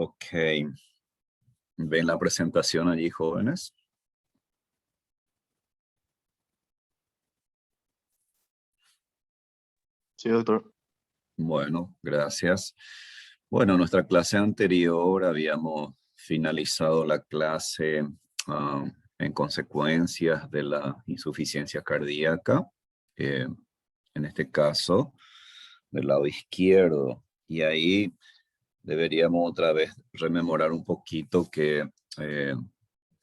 Ok. ¿Ven la presentación allí, jóvenes? Sí, doctor. Bueno, gracias. Bueno, en nuestra clase anterior habíamos finalizado la clase ah, en consecuencias de la insuficiencia cardíaca, eh, en este caso del lado izquierdo. Y ahí deberíamos otra vez rememorar un poquito que eh,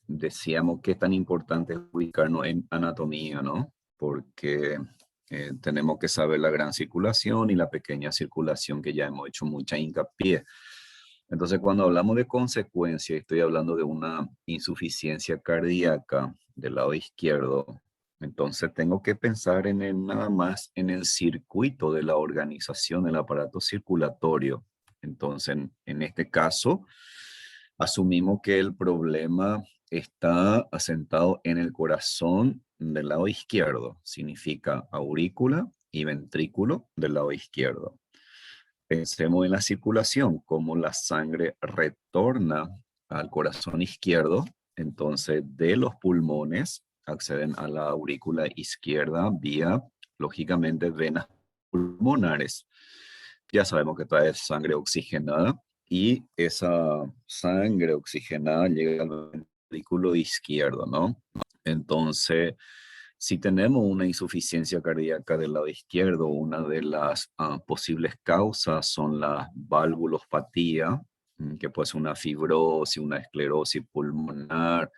decíamos que es tan importante es ubicarnos en anatomía, ¿no? Porque tenemos que saber la gran circulación y la pequeña circulación que ya hemos hecho mucha hincapié. Entonces, cuando hablamos de consecuencia, estoy hablando de una insuficiencia cardíaca del lado izquierdo. Entonces, tengo que pensar nada más en el circuito de la organización del aparato circulatorio. Entonces, en este caso, asumimos que el problema está asentado en el corazón del lado izquierdo. Significa aurícula y ventrículo del lado izquierdo. Pensemos en la circulación, cómo la sangre retorna al corazón izquierdo. Entonces, de los pulmones acceden a la aurícula izquierda vía, lógicamente, venas pulmonares. Ya sabemos que trae sangre oxigenada y esa sangre oxigenada llega al ventrículo izquierdo, ¿no? Entonces, si tenemos una insuficiencia cardíaca del lado izquierdo, una de las posibles causas son la valvulopatía, que puede ser una fibrosis, una esclerosis pulmonar,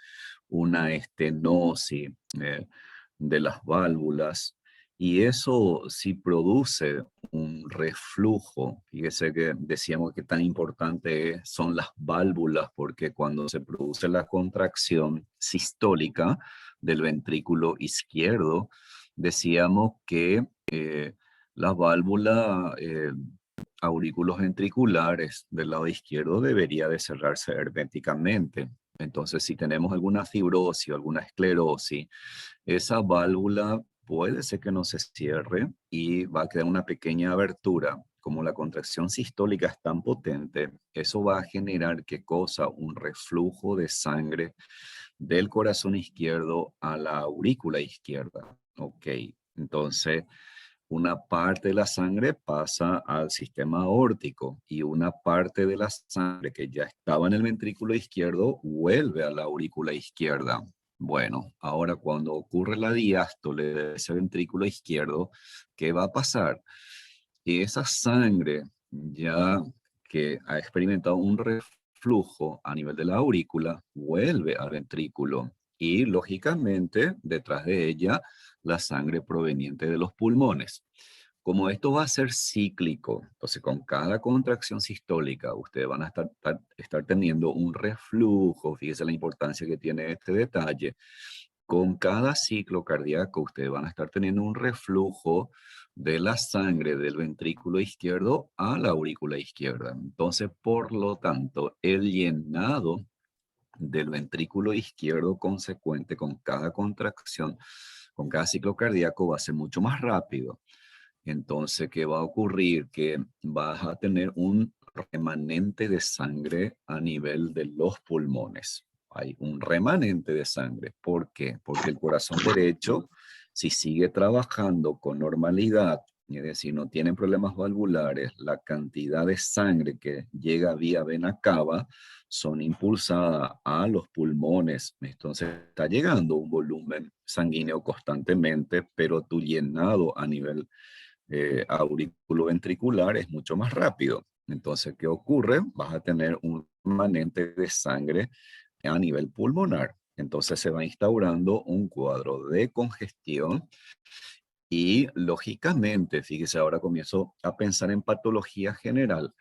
una estenosis de las válvulas. Y eso sí produce un reflujo. Fíjese que decíamos que tan importante son las válvulas, porque cuando se produce la contracción sistólica del ventrículo izquierdo, decíamos que la válvula aurículos ventriculares del lado izquierdo debería de cerrarse herméticamente. Entonces, si tenemos alguna fibrosis o alguna esclerosis, esa válvula puede ser que no se cierre y va a quedar una pequeña abertura. Como la contracción sistólica es tan potente, eso va a generar, ¿qué cosa? Un reflujo de sangre del corazón izquierdo a la aurícula izquierda. Ok, entonces una parte de la sangre pasa al sistema aórtico y una parte de la sangre que ya estaba en el ventrículo izquierdo vuelve a la aurícula izquierda. Bueno, ahora cuando ocurre la diástole de ese ventrículo izquierdo, ¿qué va a pasar? Que esa sangre ya que ha experimentado un reflujo a nivel de la aurícula vuelve al ventrículo y lógicamente detrás de ella la sangre proveniente de los pulmones. Como esto va a ser cíclico, entonces con cada contracción sistólica ustedes van a estar teniendo un reflujo, fíjese la importancia que tiene este detalle, con cada ciclo cardíaco ustedes van a estar teniendo un reflujo de la sangre del ventrículo izquierdo a la aurícula izquierda. Entonces, por lo tanto, el llenado del ventrículo izquierdo consecuente con cada contracción, con cada ciclo cardíaco va a ser mucho más rápido. Entonces, ¿qué va a ocurrir? Que vas a tener un remanente de sangre a nivel de los pulmones. Hay un remanente de sangre. ¿Por qué? Porque el corazón derecho, si sigue trabajando con normalidad, es decir, no tiene problemas valvulares, la cantidad de sangre que llega vía vena cava son impulsadas a los pulmones. Entonces está llegando un volumen sanguíneo constantemente, pero tu llenado a nivel auriculoventricular es mucho más rápido. Entonces, ¿qué ocurre? Vas a tener un remanente de sangre a nivel pulmonar. Entonces se va instaurando un cuadro de congestión y lógicamente, fíjese, ahora comienzo a pensar en patología general.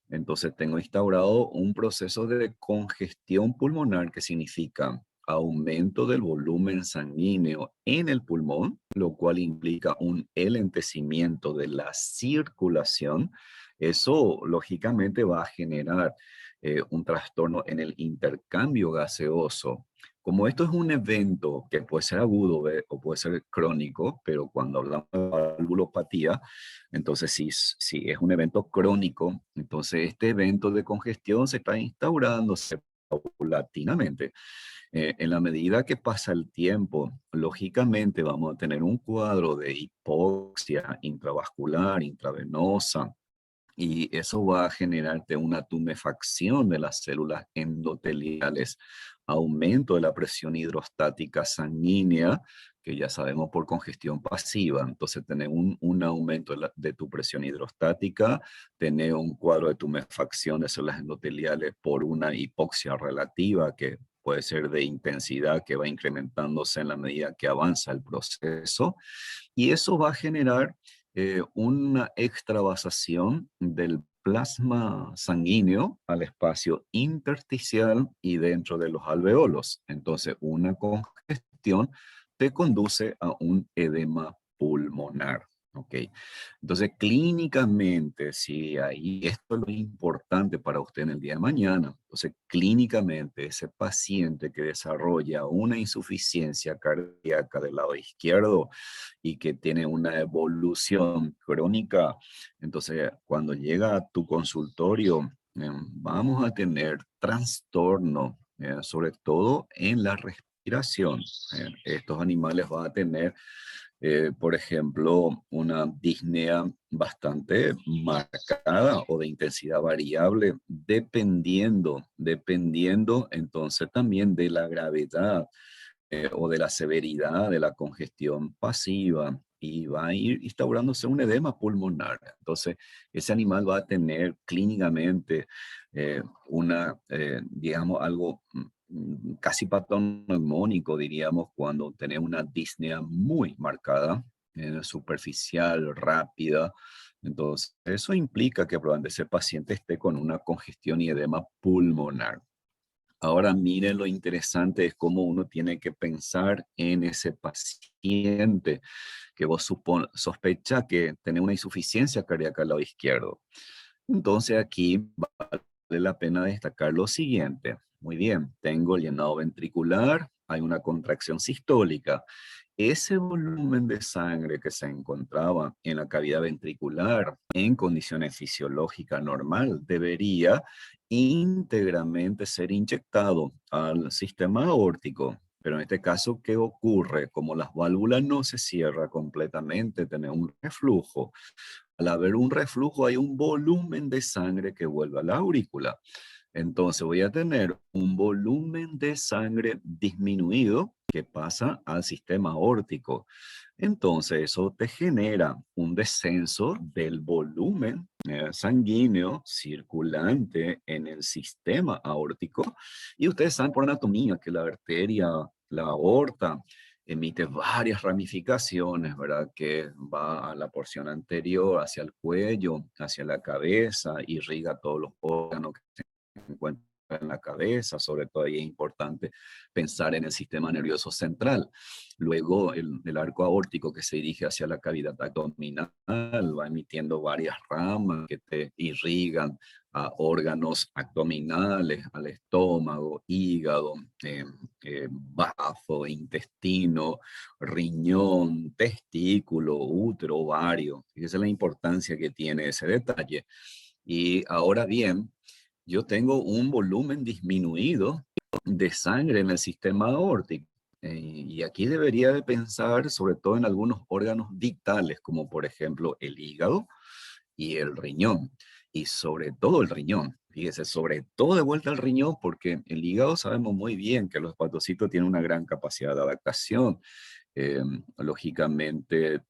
Entonces tengo instaurado un proceso de congestión pulmonar que significa aumento del volumen sanguíneo en el pulmón, lo cual implica un enlentecimiento de la circulación. Eso lógicamente va a generar un trastorno en el intercambio gaseoso. Como esto es un evento que puede ser agudo o puede ser crónico, pero cuando hablamos de valvulopatía, entonces si es un evento crónico, entonces este evento de congestión se está instaurándose paulatinamente. En la medida que pasa el tiempo, lógicamente vamos a tener un cuadro de hipoxia intravascular, intravenosa, y eso va a generarte una tumefacción de las células endoteliales, aumento de la presión hidrostática sanguínea, que ya sabemos por congestión pasiva. Entonces, tener un aumento de tu presión hidrostática, tener un cuadro de tumefacción de células endoteliales por una hipoxia relativa, que puede ser de intensidad, que va incrementándose en la medida que avanza el proceso. Y eso va a generar una extravasación del plasma sanguíneo al espacio intersticial y dentro de los alveolos. Entonces, una congestión te conduce a un edema pulmonar. ¿Ok? Entonces, clínicamente, si ahí esto es lo importante para usted en el día de mañana, entonces clínicamente ese paciente que desarrolla una insuficiencia cardíaca del lado izquierdo y que tiene una evolución crónica, entonces cuando llega a tu consultorio, vamos a tener trastorno, sobre todo en la respiración. Estos animales van a tener por ejemplo, una disnea bastante marcada o de intensidad variable, dependiendo entonces también de la gravedad o de la severidad de la congestión pasiva, y va a ir instaurándose un edema pulmonar. Entonces, ese animal va a tener clínicamente digamos, algo casi patognomónico, diríamos, cuando tenemos una disnea muy marcada, superficial, rápida. Entonces, eso implica que probablemente ese paciente esté con una congestión y edema pulmonar. Ahora mire, lo interesante es cómo uno tiene que pensar en ese paciente que vos sospecha que tiene una insuficiencia cardíaca al lado izquierdo. Entonces aquí vale la pena destacar lo siguiente. Muy bien, tengo llenado ventricular, hay una contracción sistólica. Ese volumen de sangre que se encontraba en la cavidad ventricular en condiciones fisiológicas normal debería íntegramente ser inyectado al sistema aórtico. Pero en este caso, ¿qué ocurre? Como las válvulas no se cierran completamente, tiene un reflujo. Al haber un reflujo hay un volumen de sangre que vuelve a la aurícula. Entonces voy a tener un volumen de sangre disminuido que pasa al sistema aórtico. Entonces eso te genera un descenso del volumen sanguíneo circulante en el sistema aórtico. Y ustedes saben por anatomía que la arteria, la aorta, emite varias ramificaciones, ¿verdad? Que va a la porción anterior, hacia el cuello, hacia la cabeza, irriga todos los órganos que se encuentran en la cabeza. Sobre todo ahí es importante pensar en el sistema nervioso central. Luego el arco aórtico que se dirige hacia la cavidad abdominal va emitiendo varias ramas que te irrigan a órganos abdominales, al estómago, hígado, bazo, intestino, riñón, testículo, útero, ovario. Fíjese la importancia que tiene ese detalle. Y ahora bien, yo tengo un volumen disminuido de sangre en el sistema aórtico. Y aquí debería de pensar sobre todo en algunos órganos vitales, como por ejemplo el hígado y el riñón, y sobre todo el riñón. Fíjese, sobre todo de vuelta al riñón, porque el hígado sabemos muy bien que los hepatocitos tienen una gran capacidad de adaptación. Lógicamente,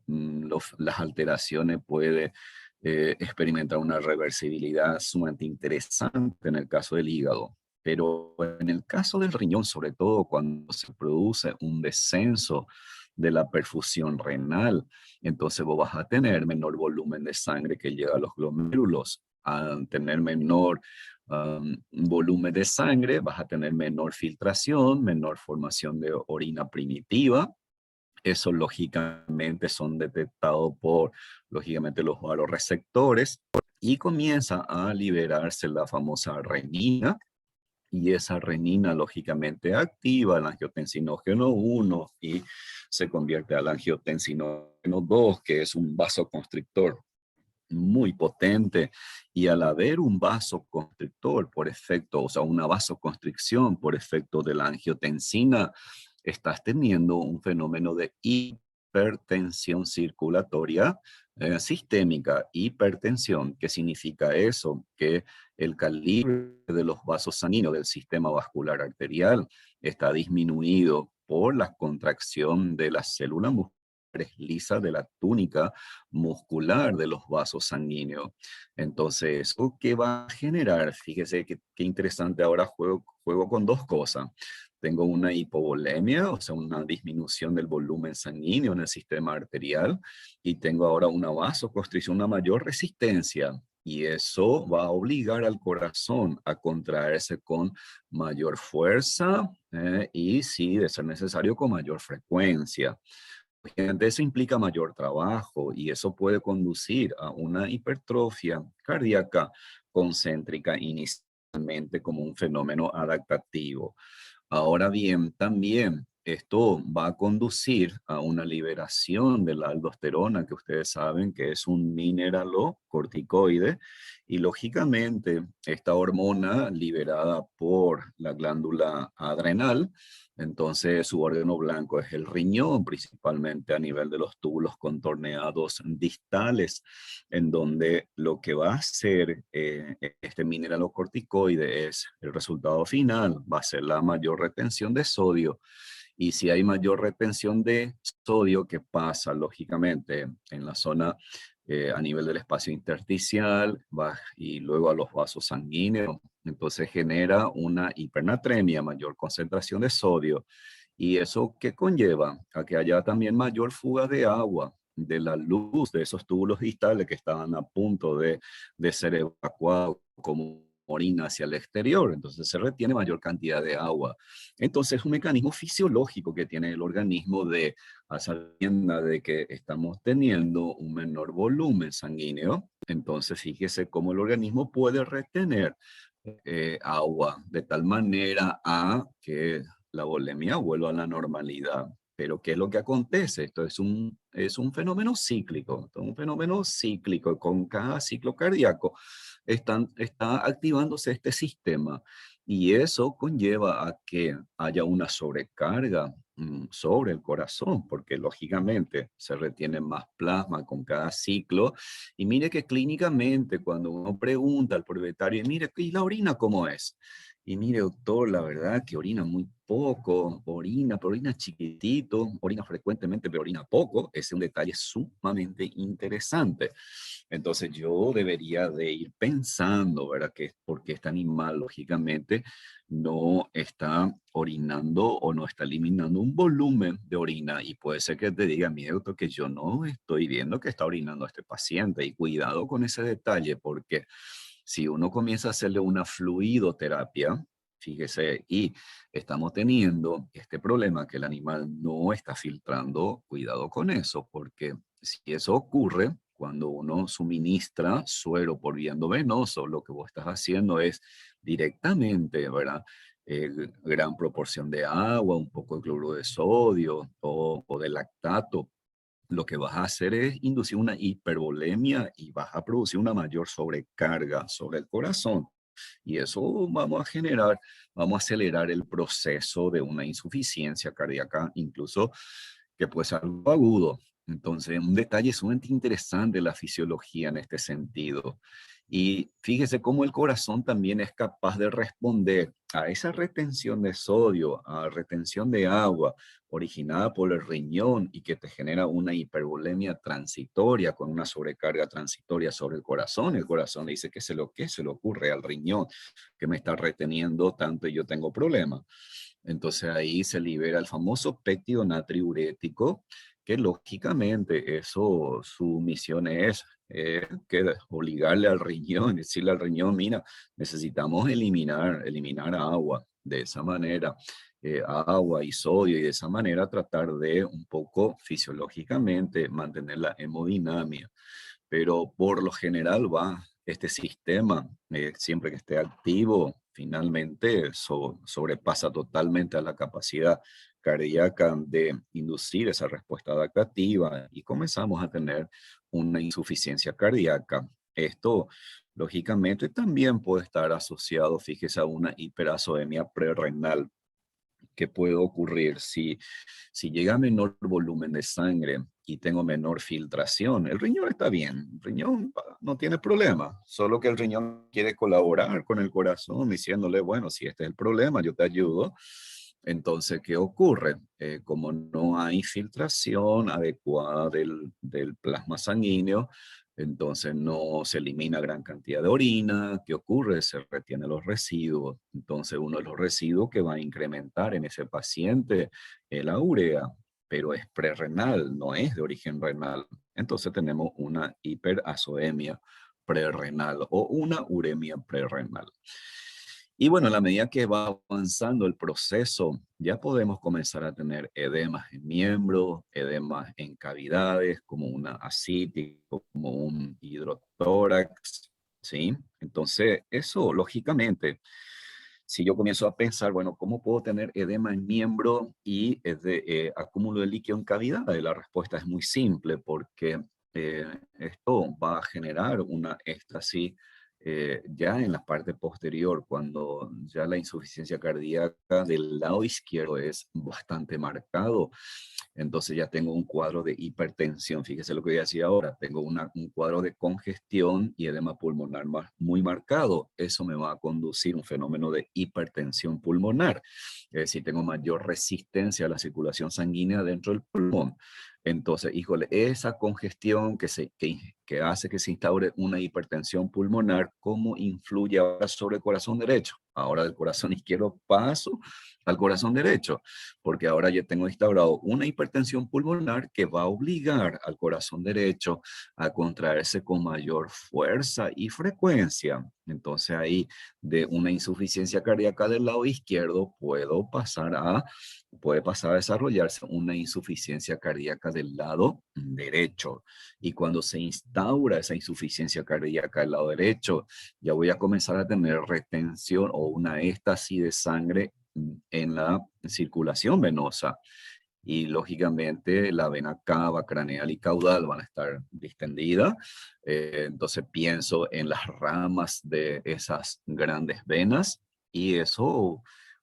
las alteraciones puede experimentar una reversibilidad sumamente interesante en el caso del hígado. Pero en el caso del riñón, sobre todo cuando se produce un descenso de la perfusión renal, entonces vos vas a tener menor volumen de sangre que llega a los glomérulos. Al tener menor volumen de sangre, vas a tener menor filtración, menor formación de orina primitiva. Eso lógicamente son detectados por, lógicamente, los vasoreceptores, y comienza a liberarse la famosa renina, y esa renina lógicamente activa el angiotensinógeno 1 y se convierte al angiotensinógeno 2, que es un vasoconstrictor muy potente, y al haber un vasoconstrictor por efecto, o sea, una vasoconstricción por efecto de la angiotensina, estás teniendo un fenómeno de hipertensión circulatoria sistémica. Hipertensión, ¿qué significa eso? Que el calibre de los vasos sanguíneos del sistema vascular arterial está disminuido por la contracción de las células musculares lisas de la túnica muscular de los vasos sanguíneos. Entonces, ¿eso qué va a generar? Fíjese qué interesante, ahora juego con dos cosas. Tengo una hipovolemia, o sea, una disminución del volumen sanguíneo en el sistema arterial, y tengo ahora una vasoconstricción, una mayor resistencia. Y eso va a obligar al corazón a contraerse con mayor fuerza y, si de ser necesario, con mayor frecuencia. Obviamente eso implica mayor trabajo y eso puede conducir a una hipertrofia cardíaca concéntrica inicialmente como un fenómeno adaptativo. Ahora bien, también esto va a conducir a una liberación de la aldosterona, que ustedes saben que es un mineralocorticoide, y lógicamente esta hormona liberada por la glándula adrenal, entonces su órgano blanco es el riñón, principalmente a nivel de los túbulos contorneados distales, en donde lo que va a hacer este mineralocorticoide es, el resultado final va a ser la mayor retención de sodio. Y si hay mayor retención de sodio, que pasa lógicamente en la zona a nivel del espacio intersticial y luego a los vasos sanguíneos, entonces genera una hipernatremia, mayor concentración de sodio. ¿Y eso qué conlleva? A que haya también mayor fuga de agua de la luz de esos túbulos distales que estaban a punto de ser evacuados como orina hacia el exterior. Entonces se retiene mayor cantidad de agua. Entonces es un mecanismo fisiológico que tiene el organismo de, a sabienda de que estamos teniendo un menor volumen sanguíneo. Entonces fíjese cómo el organismo puede retener agua de tal manera a que la volemia vuelva a la normalidad. Pero ¿qué es lo que acontece? Esto es un fenómeno cíclico, un fenómeno cíclico. Con cada ciclo cardíaco está activándose este sistema, y eso conlleva a que haya una sobrecarga sobre el corazón, porque lógicamente se retiene más plasma con cada ciclo. Y mire que clínicamente cuando uno pregunta al propietario, mire, ¿y la orina cómo es? Y mire, doctor, la verdad que orina muy poco, pero orina chiquitito, orina frecuentemente, pero orina poco. Ese es un detalle sumamente interesante. Entonces yo debería de ir pensando, ¿verdad? Que porque este animal, lógicamente, no está orinando o no está eliminando un volumen de orina. Y puede ser que te diga, mi doctor, que yo no estoy viendo que está orinando a este paciente. Y cuidado con ese detalle, porque si uno comienza a hacerle una fluidoterapia, fíjese, y estamos teniendo este problema que el animal no está filtrando, cuidado con eso, porque si eso ocurre, cuando uno suministra suero por vía endovenoso, lo que vos estás haciendo es directamente, ¿verdad? Gran proporción de agua, un poco de cloruro de sodio o de lactato. Lo que vas a hacer es inducir una hipervolemia y vas a producir una mayor sobrecarga sobre el corazón. Y eso vamos a acelerar el proceso de una insuficiencia cardíaca, incluso que puede ser algo agudo. Entonces, un detalle sumamente interesante de la fisiología en este sentido. Y fíjese cómo el corazón también es capaz de responder a esa retención de sodio, a retención de agua originada por el riñón y que te genera una hipervolemia transitoria con una sobrecarga transitoria sobre el corazón. El corazón le dice que qué se le ocurre al riñón que me está reteniendo tanto y yo tengo problemas. Entonces ahí se libera el famoso péptido natriurético, que lógicamente eso, su misión es que obligarle al riñón, decirle al riñón, mira, necesitamos eliminar agua de esa manera, agua y sodio, y de esa manera tratar de un poco fisiológicamente mantener la hemodinamia. Pero por lo general va este sistema, siempre que esté activo, finalmente sobrepasa totalmente a la capacidad cardíaca de inducir esa respuesta adaptativa y comenzamos a tener una insuficiencia cardíaca. Esto, lógicamente, también puede estar asociado, fíjese, a una hiperazoemia prerrenal que puede ocurrir si llega a menor volumen de sangre y tengo menor filtración. El riñón está bien, el riñón no tiene problema, solo que el riñón quiere colaborar con el corazón diciéndole, bueno, si este es el problema, yo te ayudo. Entonces, ¿qué ocurre? Como no hay filtración adecuada del plasma sanguíneo, entonces no se elimina gran cantidad de orina. ¿Qué ocurre? Se retienen los residuos. Entonces uno de los residuos que va a incrementar en ese paciente es la urea, pero es prerrenal, no es de origen renal. Entonces tenemos una hiperazoemia prerrenal o una uremia prerrenal. Y bueno, a la medida que va avanzando el proceso, ya podemos comenzar a tener edemas en miembros, edemas en cavidades, como una ascitis, como un hidrotórax, ¿sí? Entonces, eso, lógicamente, si yo comienzo a pensar, bueno, ¿cómo puedo tener edema en miembro y acúmulo de líquido en cavidades? La respuesta es muy simple, porque esto va a generar una éstasis ya en la parte posterior, cuando ya la insuficiencia cardíaca del lado izquierdo es bastante marcado. Entonces ya tengo un cuadro de hipertensión. Fíjese lo que voy a decir ahora. Tengo un cuadro de congestión y edema pulmonar muy marcado. Eso me va a conducir a un fenómeno de hipertensión pulmonar. Es decir, tengo mayor resistencia a la circulación sanguínea dentro del pulmón. Entonces, híjole, esa congestión que hace que se instaure una hipertensión pulmonar, ¿cómo influye ahora sobre el corazón derecho? Ahora del corazón izquierdo paso al corazón derecho, porque ahora ya tengo instaurado una hipertensión pulmonar que va a obligar al corazón derecho a contraerse con mayor fuerza y frecuencia. Entonces ahí de una insuficiencia cardíaca del lado izquierdo puede pasar a desarrollarse una insuficiencia cardíaca del lado derecho. Y cuando se instaura esa insuficiencia cardíaca del lado derecho, ya voy a comenzar a tener retención o una éstasis de sangre en la circulación venosa. Y lógicamente la vena cava, craneal y caudal van a estar distendidas. Entonces pienso en las ramas de esas grandes venas y eso,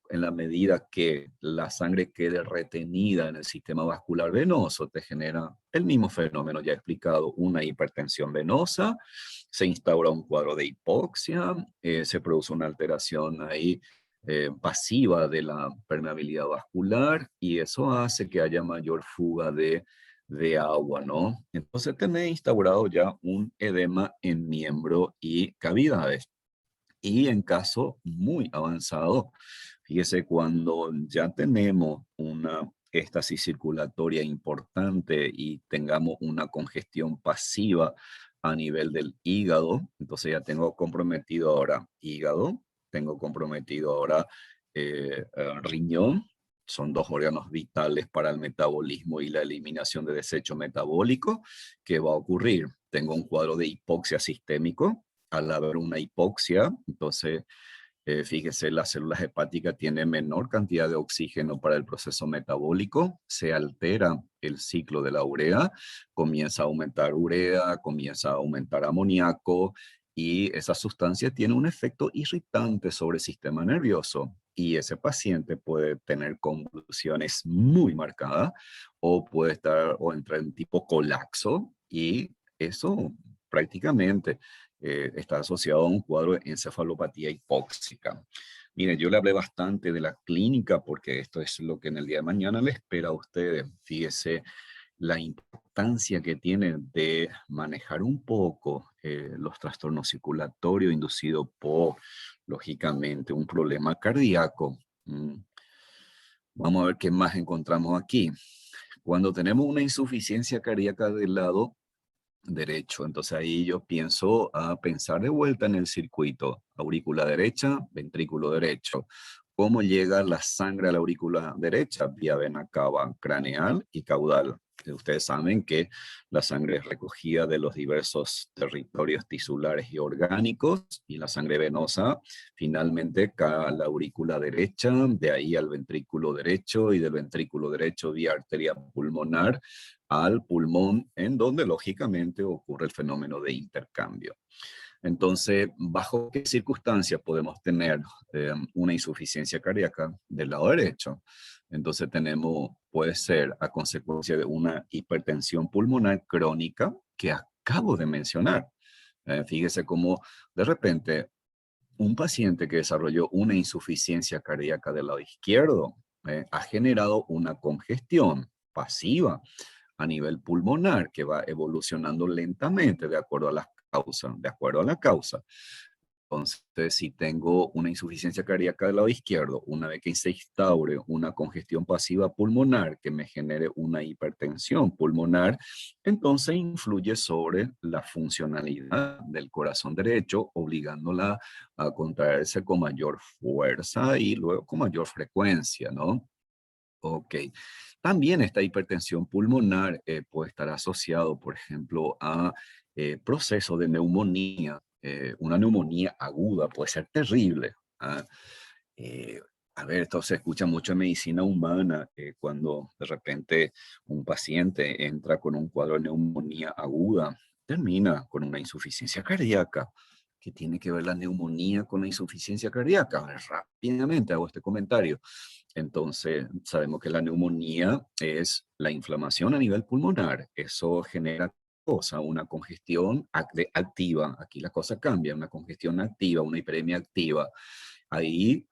en la medida que la sangre quede retenida en el sistema vascular venoso, te genera el mismo fenómeno ya explicado, una hipertensión venosa, se instaura un cuadro de hipoxia, se produce una alteración ahí pasiva de la permeabilidad vascular y eso hace que haya mayor fuga de agua, ¿no? Entonces tenés instaurado ya un edema en miembro y cavidades. Y en caso muy avanzado, fíjese, cuando ya tenemos una éstasis circulatoria importante y tengamos una congestión pasiva a nivel del hígado, entonces ya tengo comprometido ahora hígado, tengo comprometido ahora riñón, son dos órganos vitales para el metabolismo y la eliminación de desecho metabólico. ¿Qué va a ocurrir? Tengo un cuadro de hipoxia sistémico. Al haber una hipoxia, entonces, fíjese, las células hepáticas tienen menor cantidad de oxígeno para el proceso metabólico, se altera el ciclo de la urea, comienza a aumentar urea, comienza a aumentar amoníaco, y esa sustancia tiene un efecto irritante sobre el sistema nervioso. Y ese paciente puede tener convulsiones muy marcadas o puede estar o entrar en tipo colapso y eso prácticamente está asociado a un cuadro de encefalopatía hipóxica. Mire, yo le hablé bastante de la clínica porque esto es lo que en el día de mañana le espera a ustedes. Fíjese la importancia que tiene de manejar un poco los trastornos circulatorios inducidos por, lógicamente, un problema cardíaco. Vamos a ver qué más encontramos aquí. Cuando tenemos una insuficiencia cardíaca del lado derecho, entonces ahí yo pienso a pensar de vuelta en el circuito, aurícula derecha, ventrículo derecho. ¿Cómo llega la sangre a la aurícula derecha? Vía vena cava craneal y caudal. Ustedes saben que la sangre es recogida de los diversos territorios tisulares y orgánicos y la sangre venosa finalmente cae a la aurícula derecha, de ahí al ventrículo derecho y del ventrículo derecho vía arteria pulmonar al pulmón, en donde lógicamente ocurre el fenómeno de intercambio. Entonces, ¿bajo qué circunstancias podemos tener una insuficiencia cardíaca del lado derecho? Entonces puede ser a consecuencia de una hipertensión pulmonar crónica que acabo de mencionar. Fíjese cómo de repente un paciente que desarrolló una insuficiencia cardíaca del lado izquierdo ha generado una congestión pasiva a nivel pulmonar que va evolucionando lentamente de acuerdo a las causas, de acuerdo a la causa. Entonces, si tengo una insuficiencia cardíaca del lado izquierdo, una vez que se instaure una congestión pasiva pulmonar que me genere una hipertensión pulmonar, entonces influye sobre la funcionalidad del corazón derecho, obligándola a contraerse con mayor fuerza y luego con mayor frecuencia, ¿no? Ok. También esta hipertensión pulmonar puede estar asociado, por ejemplo, a procesos de neumonía. Una neumonía aguda puede ser terrible. ¿Ah? Eh, a ver, esto se escucha mucho en medicina humana, cuando de repente un paciente entra con un cuadro de neumonía aguda, termina con una insuficiencia cardíaca. ¿Qué tiene que ver la neumonía con la insuficiencia cardíaca? A ver, rápidamente hago este comentario. Entonces, sabemos que la neumonía es la inflamación a nivel pulmonar. Eso genera una congestión activa. Aquí la cosa cambia, una congestión activa, una hiperemia activa. Ahí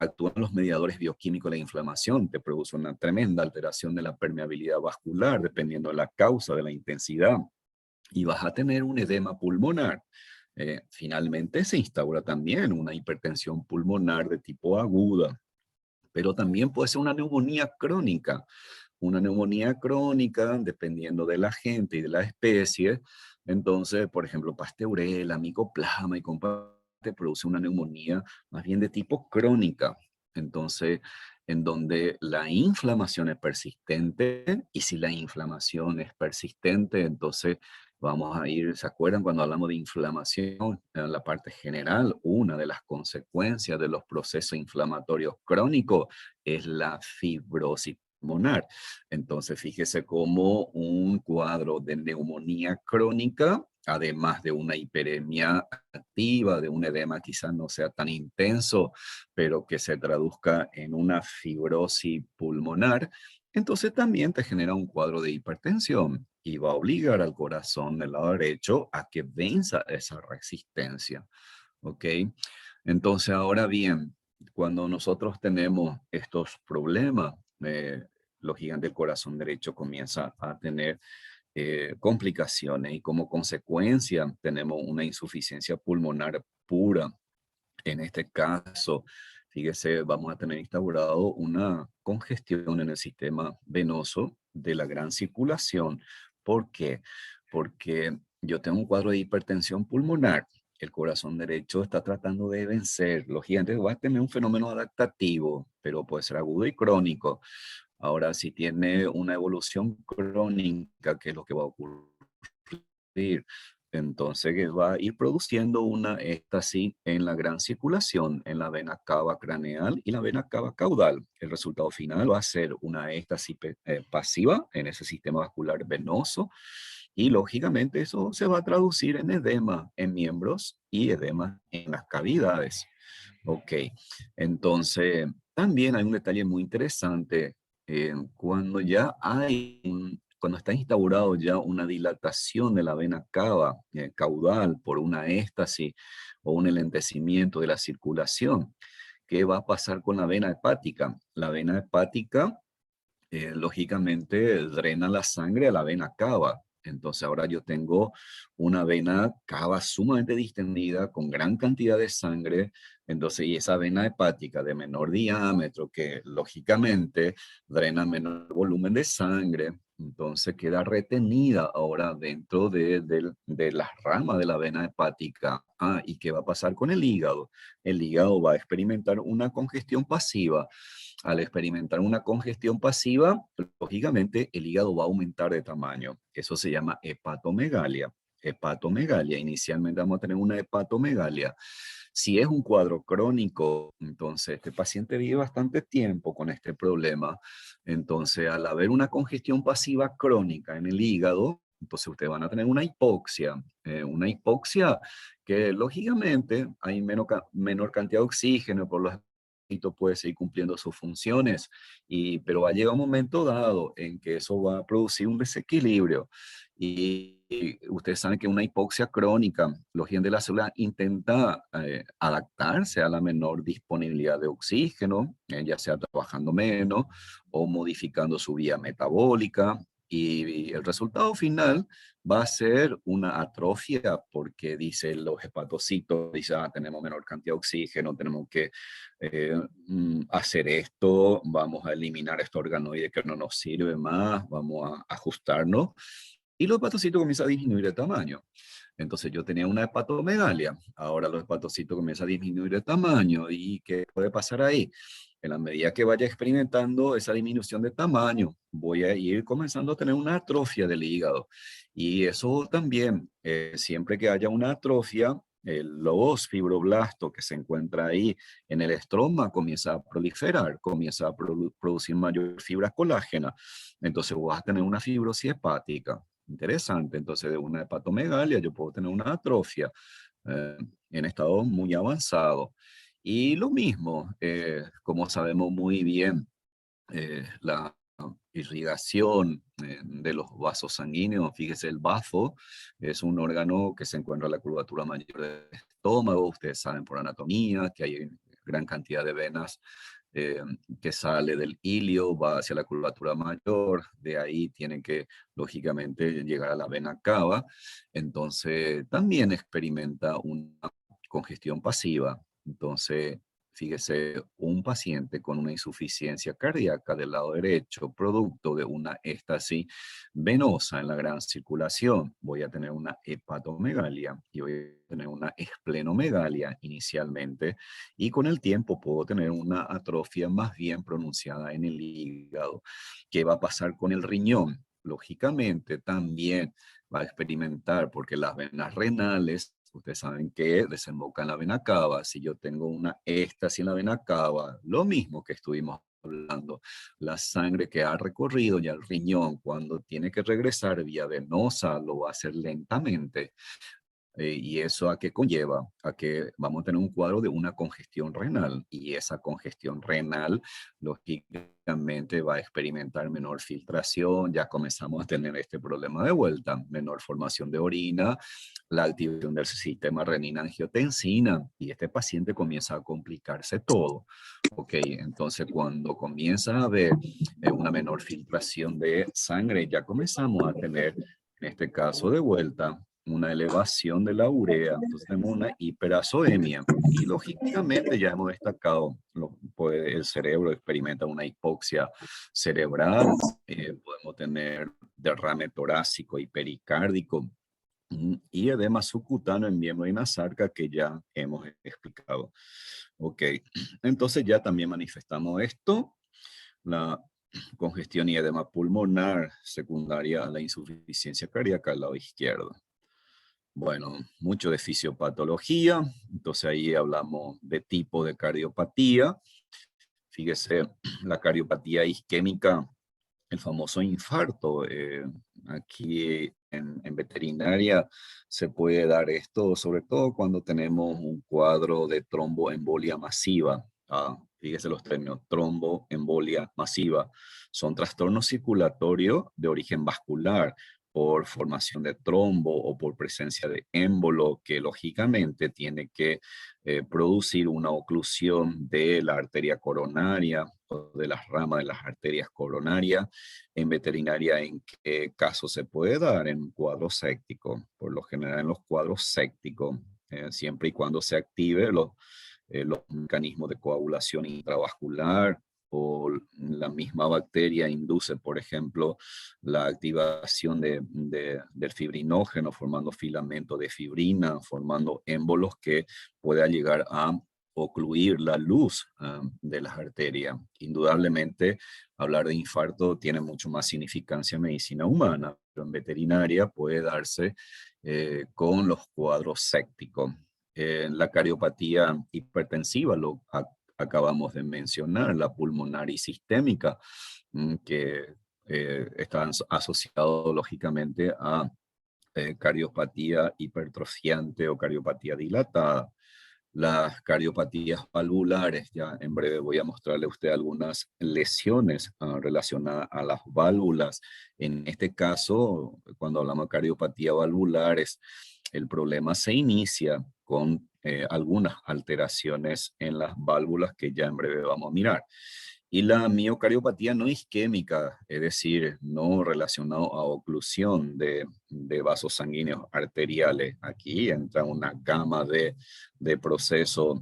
actúan los mediadores bioquímicos de la inflamación, te produce una tremenda alteración de la permeabilidad vascular, dependiendo de la causa, de la intensidad, y vas a tener un edema pulmonar. Finalmente se instaura también una hipertensión pulmonar de tipo aguda, pero también puede ser una neumonía crónica, dependiendo de la gente y de la especie. Entonces, por ejemplo, Pasteurella, Mycoplasma y compañía produce una neumonía más bien de tipo crónica. Entonces, en donde la inflamación es persistente, y si la inflamación es persistente, entonces vamos a ir, ¿se acuerdan cuando hablamos de inflamación en la parte general? Una de las consecuencias de los procesos inflamatorios crónicos es la fibrosis pulmonar. Entonces, fíjese cómo un cuadro de neumonía crónica, además de una hiperemia activa, de un edema quizás no sea tan intenso, pero que se traduzca en una fibrosis pulmonar, entonces también te genera un cuadro de hipertensión y va a obligar al corazón del lado derecho a que venza esa resistencia. ¿Ok? Entonces, ahora bien, cuando nosotros tenemos estos problemas, los gigantes del corazón derecho comienza a tener complicaciones y como consecuencia tenemos una insuficiencia pulmonar pura. En este caso, fíjese, vamos a tener instaurado una congestión en el sistema venoso de la gran circulación. ¿Por qué? Porque yo tengo un cuadro de hipertensión pulmonar. El corazón derecho está tratando de vencer. Los gigantes van a tener un fenómeno adaptativo, pero puede ser agudo y crónico. Ahora, si tiene una evolución crónica, ¿qué es lo que va a ocurrir? Entonces que va a ir produciendo una éstasis en la gran circulación, en la vena cava craneal y la vena cava caudal. El resultado final va a ser una éstasis pasiva en ese sistema vascular venoso y lógicamente eso se va a traducir en edema en miembros y edema en las cavidades. Ok, entonces también hay un detalle muy interesante. Cuando está instaurado ya una dilatación de la vena cava caudal por una éstasis o un enlentecimiento de la circulación, ¿qué va a pasar con la vena hepática? La vena hepática lógicamente drena la sangre a la vena cava. Entonces ahora yo tengo una vena cava sumamente distendida, con gran cantidad de sangre, Entonces, y esa vena hepática de menor diámetro, que lógicamente drena menor volumen de sangre, entonces queda retenida ahora dentro de las ramas de la vena hepática. Ah, ¿y qué va a pasar con el hígado? El hígado va a experimentar una congestión pasiva. Al experimentar una congestión pasiva, lógicamente el hígado va a aumentar de tamaño. Eso se llama hepatomegalia. Hepatomegalia, inicialmente vamos a tener una hepatomegalia. Si es un cuadro crónico, entonces este paciente vive bastante tiempo con este problema. Entonces, al haber una congestión pasiva crónica en el hígado, entonces ustedes van a tener una hipoxia que lógicamente hay menor cantidad de oxígeno, por lo tanto puede seguir cumpliendo sus funciones, pero va a llegar un momento dado en que eso va a producir un desequilibrio. Y ustedes saben que una hipoxia crónica, los genes de la célula intenta adaptarse a la menor disponibilidad de oxígeno, ya sea trabajando menos o modificando su vía metabólica. Y el resultado final va a ser una atrofia porque dice los hepatocitos, dice, tenemos menor cantidad de oxígeno, tenemos que hacer esto, vamos a eliminar este organoide que no nos sirve más, vamos a ajustarnos y los hepatocitos comienzan a disminuir de tamaño. Entonces yo tenía una hepatomegalia, ahora los hepatocitos comienzan a disminuir de tamaño. ¿Y qué puede pasar ahí? En la medida que vaya experimentando esa disminución de tamaño, voy a ir comenzando a tener una atrofia del hígado. Y eso también, siempre que haya una atrofia, los fibroblastos que se encuentra ahí en el estroma comienza a proliferar, comienza a producir mayor fibra colágena. Entonces vas a tener una fibrosis hepática. Interesante. Entonces, de una hepatomegalia yo puedo tener una atrofia eh, en estado muy avanzado. Y lo mismo, como sabemos muy bien, la irrigación de los vasos sanguíneos, fíjese, el bazo es un órgano que se encuentra en la curvatura mayor del estómago. Ustedes saben por anatomía que hay gran cantidad de venas eh, que sale del ilio, va hacia la curvatura mayor, de ahí tiene que lógicamente llegar a la vena cava. Entonces también experimenta una congestión pasiva. Entonces, fíjese, un paciente con una insuficiencia cardíaca del lado derecho, producto de una éstasis venosa en la gran circulación, voy a tener una hepatomegalia y voy a tener una esplenomegalia inicialmente, y con el tiempo puedo tener una atrofia más bien pronunciada en el hígado. ¿Qué va a pasar con el riñón? Lógicamente también va a experimentar, porque las venas renales, ustedes saben que desemboca en la vena cava. Si yo tengo una éstasis en la vena cava, lo mismo que estuvimos hablando, la sangre que ha recorrido ya el riñón, cuando tiene que regresar vía venosa, lo va a hacer lentamente. ¿Y eso a qué conlleva? A que vamos a tener un cuadro de una congestión renal, y esa congestión renal lógicamente va a experimentar menor filtración. Ya comenzamos a tener este problema de vuelta, menor formación de orina, la activación del sistema renina-angiotensina, y este paciente comienza a complicarse todo. Ok, entonces cuando comienza a haber una menor filtración de sangre, ya comenzamos a tener, en este caso de vuelta, una elevación de la urea. Entonces tenemos una hiperazoemia, y lógicamente ya hemos destacado, el cerebro experimenta una hipoxia cerebral, podemos tener derrame torácico y pericárdico, y edema subcutáneo en miembro y nasarca, que ya hemos explicado. Ok, entonces ya también manifestamos esto, la congestión y edema pulmonar secundaria a la insuficiencia cardíaca al lado izquierdo. Bueno, mucho de fisiopatología, entonces ahí hablamos de tipo de cardiopatía. Fíjese, la cardiopatía isquémica, el famoso infarto. Aquí en veterinaria se puede dar esto, sobre todo cuando tenemos un cuadro de tromboembolia masiva. Fíjese los términos: tromboembolia masiva. Son trastornos circulatorios de origen vascular por formación de trombo o por presencia de émbolo, que lógicamente tiene que producir una oclusión de la arteria coronaria o de las ramas de las arterias coronarias. En veterinaria, ¿en qué caso se puede dar? En un cuadro séptico. Por lo general en los cuadros sépticos, siempre y cuando se active los mecanismos de coagulación intravascular, o la misma bacteria induce, por ejemplo, la activación del fibrinógeno, formando filamento de fibrina, formando émbolos que pueda llegar a ocluir la luz de las arterias. Indudablemente, hablar de infarto tiene mucho más significancia en medicina humana, pero en veterinaria puede darse con los cuadros sépticos. La cariopatía hipertensiva, acabamos de mencionar, la pulmonar y sistémica, que están asociados lógicamente a cardiopatía hipertrofiante o cardiopatía dilatada. Las cardiopatías valvulares, ya en breve voy a mostrarle a usted algunas lesiones relacionadas a las válvulas. En este caso, cuando hablamos de cardiopatía valvulares, el problema se inicia con algunas alteraciones en las válvulas que ya en breve vamos a mirar. Y la miocardiopatía no isquémica, es decir, no relacionado a oclusión de vasos sanguíneos arteriales. Aquí entra una gama de procesos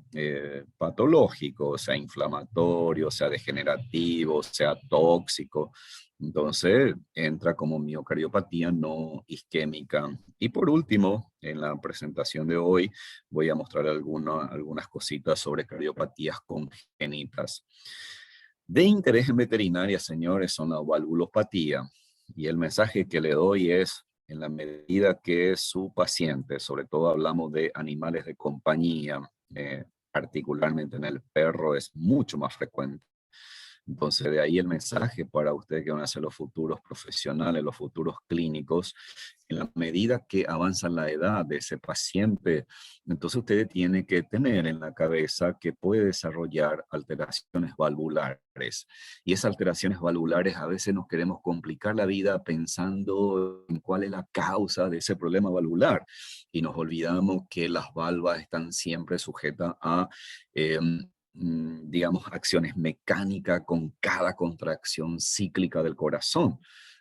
patológicos, sea inflamatorio, sea degenerativo, sea tóxico. Entonces entra como miocardiopatía no isquémica. Y por último, en la presentación de hoy voy a mostrar algunas cositas sobre cardiopatías congénitas. De interés en veterinaria, señores, son la valvulopatía. Y el mensaje que le doy es, en la medida que su paciente, sobre todo hablamos de animales de compañía, particularmente en el perro, es mucho más frecuente. Entonces, de ahí el mensaje para ustedes que van a ser los futuros profesionales, los futuros clínicos. En la medida que avanza la edad de ese paciente, entonces usted tiene que tener en la cabeza que puede desarrollar alteraciones valvulares. Y esas alteraciones valvulares a veces nos queremos complicar la vida pensando en cuál es la causa de ese problema valvular. Y nos olvidamos que las valvas están siempre sujetas a digamos, acciones mecánicas con cada contracción cíclica del corazón.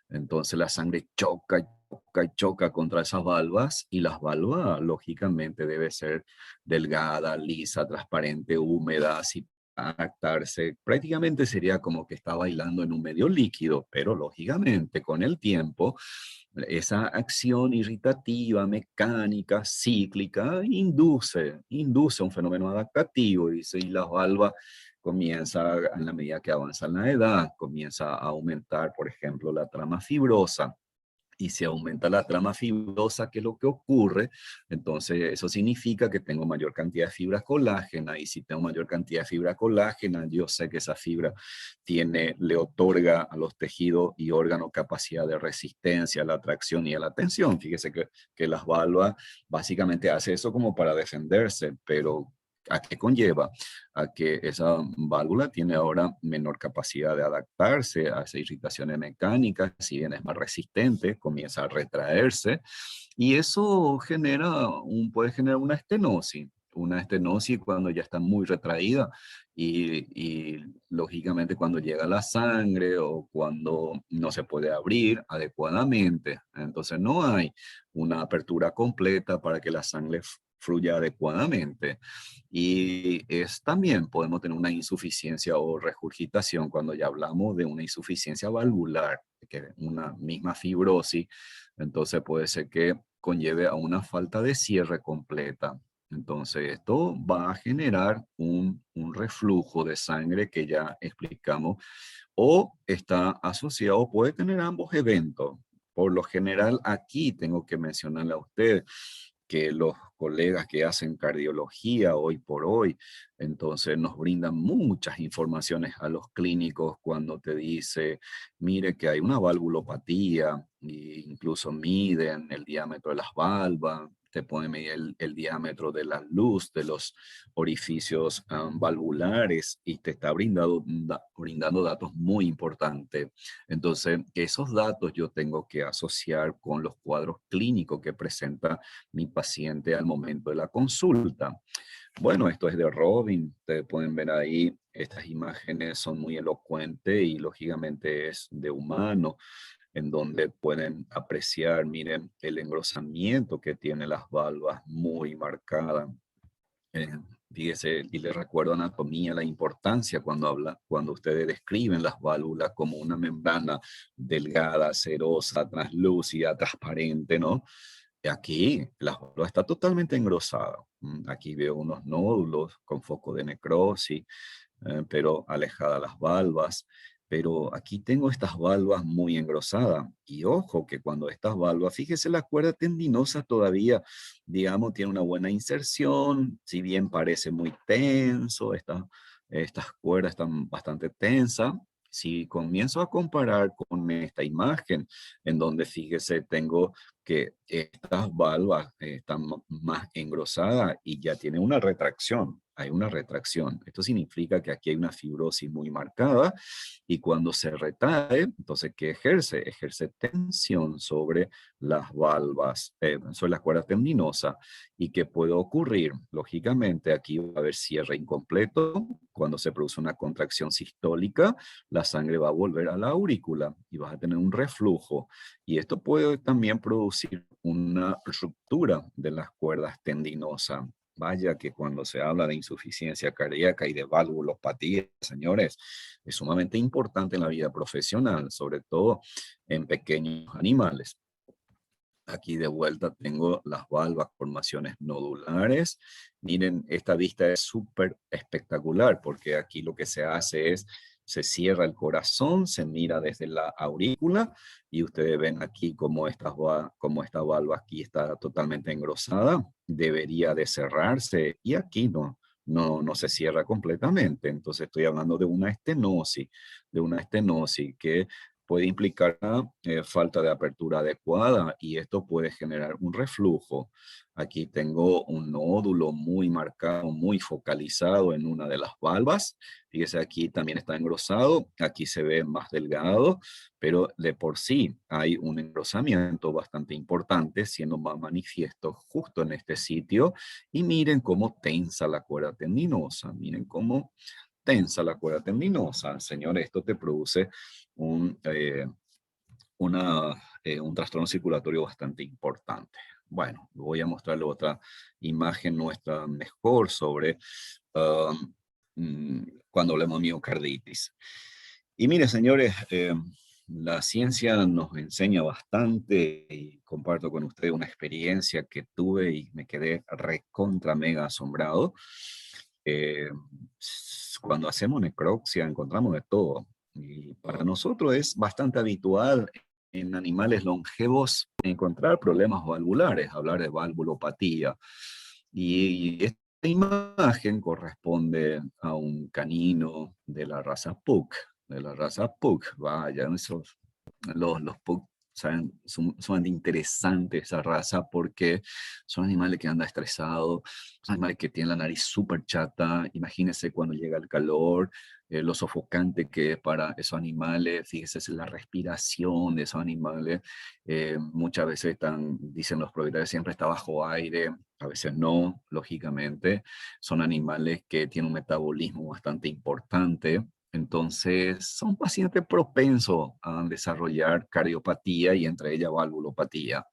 Entonces la sangre choca y choca y choca contra esas valvas, y las valvas lógicamente debe ser delgada, lisa, transparente, húmeda, así adaptarse. Prácticamente sería como que está bailando en un medio líquido, pero lógicamente con el tiempo esa acción irritativa, mecánica, cíclica, induce un fenómeno adaptativo, y las valvas comienza, en la medida que avanza la edad, comienza a aumentar, por ejemplo, la trama fibrosa. Y si aumenta la trama fibrosa, ¿qué es lo que ocurre? Entonces, eso significa que tengo mayor cantidad de fibra colágena, y si tengo mayor cantidad de fibra colágena, yo sé que esa fibra le otorga a los tejidos y órganos capacidad de resistencia a la tracción y a la tensión. Fíjese que las válvulas básicamente hace eso como para defenderse, pero ¿a qué conlleva? A que esa válvula tiene ahora menor capacidad de adaptarse a esas irritaciones mecánicas. Si bien es más resistente, comienza a retraerse, y eso puede generar una estenosis cuando ya está muy retraída, y lógicamente cuando llega la sangre o cuando no se puede abrir adecuadamente. Entonces no hay una apertura completa para que la sangre fluya adecuadamente. Y también podemos tener una insuficiencia o regurgitación cuando ya hablamos de una insuficiencia valvular, que es una misma fibrosis. Entonces puede ser que conlleve a una falta de cierre completa. Entonces esto va a generar un reflujo de sangre que ya explicamos, o está asociado, puede tener ambos eventos. Por lo general, aquí tengo que mencionarle a usted que los colegas que hacen cardiología hoy por hoy, entonces nos brindan muchas informaciones a los clínicos cuando te dice, mire que hay una valvulopatía, e incluso miden el diámetro de las valvas, te pueden medir el diámetro de la luz de los orificios valvulares, y te está brindando datos muy importantes. Entonces, esos datos yo tengo que asociar con los cuadros clínicos que presenta mi paciente al momento de la consulta. Bueno, esto es de Robin. Ustedes pueden ver ahí, estas imágenes son muy elocuentes, y lógicamente es de humano, en donde pueden apreciar, miren, el engrosamiento que tiene las valvas muy marcada. Eh, Fíjese, y le recuerdo anatomía, la importancia cuando ustedes describen las válvulas como una membrana delgada, cerosa, translúcida, transparente, ¿no? Y aquí la válvula está totalmente engrosada. Aquí veo unos nódulos con foco de necrosis, pero alejadas las valvas. Pero aquí tengo estas valvas muy engrosadas. Y ojo que cuando estas valvas, fíjese la cuerda tendinosa todavía, digamos, tiene una buena inserción, si bien parece muy tenso, estas cuerdas están bastante tensas. Si comienzo a comparar con esta imagen, en donde fíjese, tengo que estas valvas están más engrosadas y ya tiene una retracción. Hay una retracción. Esto significa que aquí hay una fibrosis muy marcada y cuando se retrae, entonces, ¿qué ejerce? Ejerce tensión sobre las valvas, sobre la cuerda tendinosa. ¿Y qué puede ocurrir? Lógicamente, aquí va a haber cierre incompleto. Cuando se produce una contracción sistólica, la sangre va a volver a la aurícula y vas a tener un reflujo. Y esto puede también producir una ruptura de las cuerdas tendinosas. Vaya que cuando se habla de insuficiencia cardíaca y de valvulopatía, señores, es sumamente importante en la vida profesional, sobre todo en pequeños animales. Aquí de vuelta tengo las valvas, formaciones nodulares. Miren, esta vista es súper espectacular porque aquí lo que se hace es, se cierra el corazón, se mira desde la aurícula y ustedes ven aquí como esta valva aquí está totalmente engrosada. Debería de cerrarse y aquí no se cierra completamente. Entonces estoy hablando de una estenosis que puede implicar falta de apertura adecuada y esto puede generar un reflujo. Aquí tengo un nódulo muy marcado, muy focalizado en una de las valvas. Fíjese, aquí también está engrosado, aquí se ve más delgado, pero de por sí hay un engrosamiento bastante importante, siendo más manifiesto justo en este sitio. Y miren cómo tensa la cuerda tendinosa, miren cómo tensa la cuerda tendinosa. Señor, esto te produce un, eh, un trastorno circulatorio bastante importante. Bueno, voy a mostrarle otra imagen nuestra mejor sobre um, cuando hablamos de miocarditis. Y mire, señores, la ciencia nos enseña bastante y comparto con ustedes una experiencia que tuve y me quedé recontra mega asombrado. Eh, Cuando hacemos necropsia encontramos de todo. Y para nosotros es bastante habitual en animales longevos encontrar problemas valvulares, hablar de valvulopatía. Y esta imagen corresponde a un canino de la raza Pug, vaya, los Pug son sumamente interesantes esa raza porque son animales que andan estresados, son animales que tienen la nariz súper chata, imagínense cuando llega el calor, lo sofocante que es para esos animales, fíjese es la respiración de esos animales, muchas veces dicen los propietarios, siempre está bajo aire, a veces no, lógicamente, son animales que tienen un metabolismo bastante importante, entonces son pacientes propensos a desarrollar cardiopatía y entre ellas valvulopatía.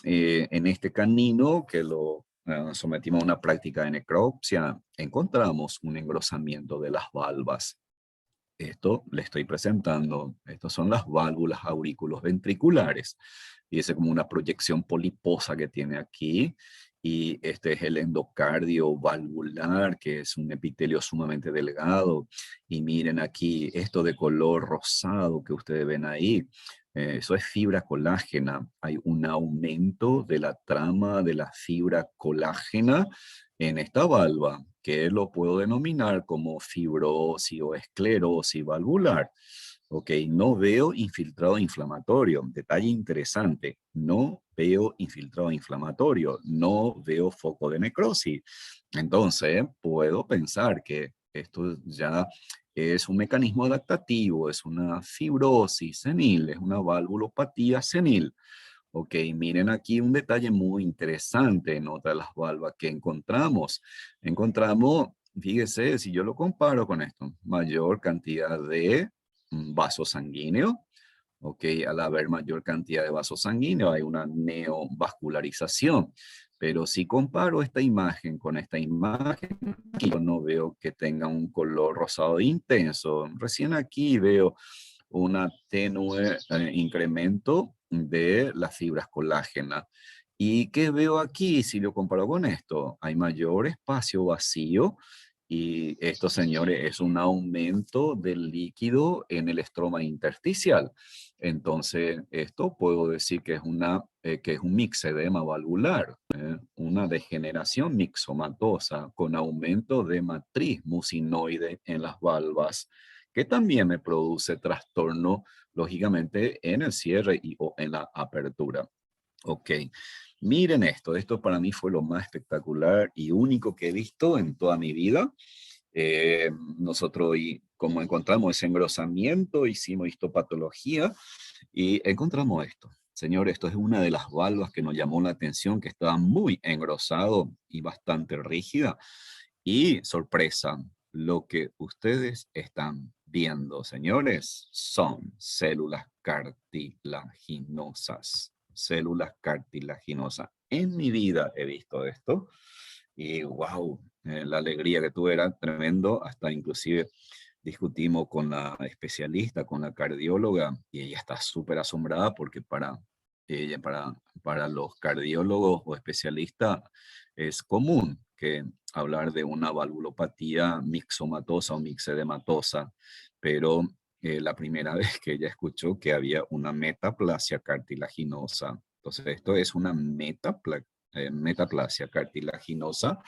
En este canino que lo sometimos a una práctica de necropsia, encontramos un engrosamiento de las valvas. Esto le estoy presentando, estas son las válvulas auriculos ventriculares. Y es como una proyección poliposa que tiene aquí. Y este es el endocardio valvular, que es un epitelio sumamente delgado. Y miren aquí, esto de color rosado que ustedes ven ahí, eso es fibra colágena. Hay un aumento de la trama de la fibra colágena en esta valva, que lo puedo denominar como fibrosis o esclerosis valvular. Ok, no veo infiltrado inflamatorio. Detalle interesante, no veo infiltrado inflamatorio, no veo foco de necrosis. Entonces, puedo pensar que esto ya es un mecanismo adaptativo, es una fibrosis senil, es una valvulopatía senil. Ok, miren aquí un detalle muy interesante en otra de las valvas que encontramos. Encontramos, fíjese, si yo lo comparo con esto, mayor cantidad de vasos sanguíneos. Ok, al haber mayor cantidad de vasos sanguíneos hay una neovascularización. Pero si comparo esta imagen con esta imagen, aquí yo no veo que tenga un color rosado intenso. Recién aquí veo una tenue incremento de las fibras colágenas. ¿Y qué veo aquí si lo comparo con esto? Hay mayor espacio vacío y esto, señores, es un aumento del líquido en el estroma intersticial. Entonces, esto puedo decir que es un mixedema valvular, una degeneración mixomatosa con aumento de matriz mucinoide en las valvas, que también me produce trastorno, lógicamente, en el cierre o en la apertura. Ok, miren esto para mí fue lo más espectacular y único que he visto en toda mi vida. Nosotros, y como encontramos ese engrosamiento, hicimos histopatología y encontramos esto. Señor, esto es una de las valvas que nos llamó la atención, que estaba muy engrosado y bastante rígida. Y sorpresa, lo que ustedes están viendo, señores, son células cartilaginosas. Células cartilaginosas. En mi vida he visto esto y wow, la alegría que tuve era tremendo, hasta inclusive discutimos con la especialista, con la cardióloga, y ella está súper asombrada porque ella, para los cardiólogos o especialistas es común que hablar de una valvulopatía mixomatosa o mixedematosa, pero la primera vez que ella escuchó que había una metaplasia cartilaginosa. Entonces, esto es una metaplasia cartilaginosa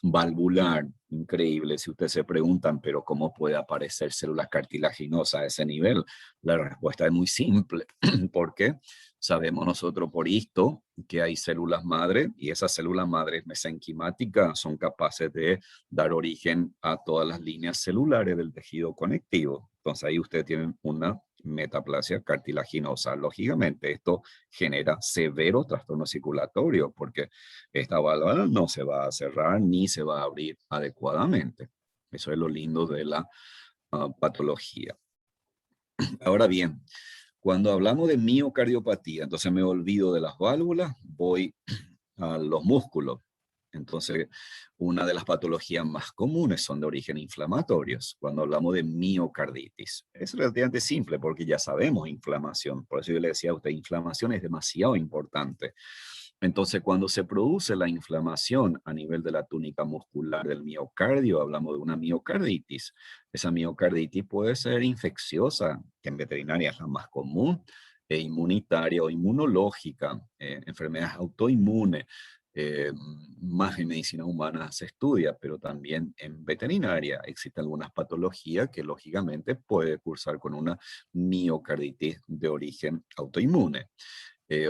valvular, increíble. Si ustedes se preguntan, pero ¿cómo puede aparecer células cartilaginosas a ese nivel? La respuesta es muy simple, porque sabemos nosotros por esto que hay células madre y esas células madres mesenquimáticas son capaces de dar origen a todas las líneas celulares del tejido conectivo. Entonces ahí ustedes tienen una metaplasia cartilaginosa. Lógicamente esto genera severo trastorno circulatorio porque esta válvula no se va a cerrar ni se va a abrir adecuadamente. Eso es lo lindo de la patología. Ahora bien, cuando hablamos de miocardiopatía, entonces me olvido de las válvulas, voy a los músculos. Entonces, una de las patologías más comunes son de origen inflamatorios, cuando hablamos de miocarditis. Es relativamente simple porque ya sabemos inflamación. Por eso yo le decía a usted, inflamación es demasiado importante. Entonces, cuando se produce la inflamación a nivel de la túnica muscular del miocardio, hablamos de una miocarditis. Esa miocarditis puede ser infecciosa, que en veterinaria es la más común, e inmunitaria o inmunológica, enfermedades autoinmunes. eh, Más en medicina humana se estudia, pero también en veterinaria existen algunas patologías que lógicamente puede cursar con una miocarditis de origen autoinmune.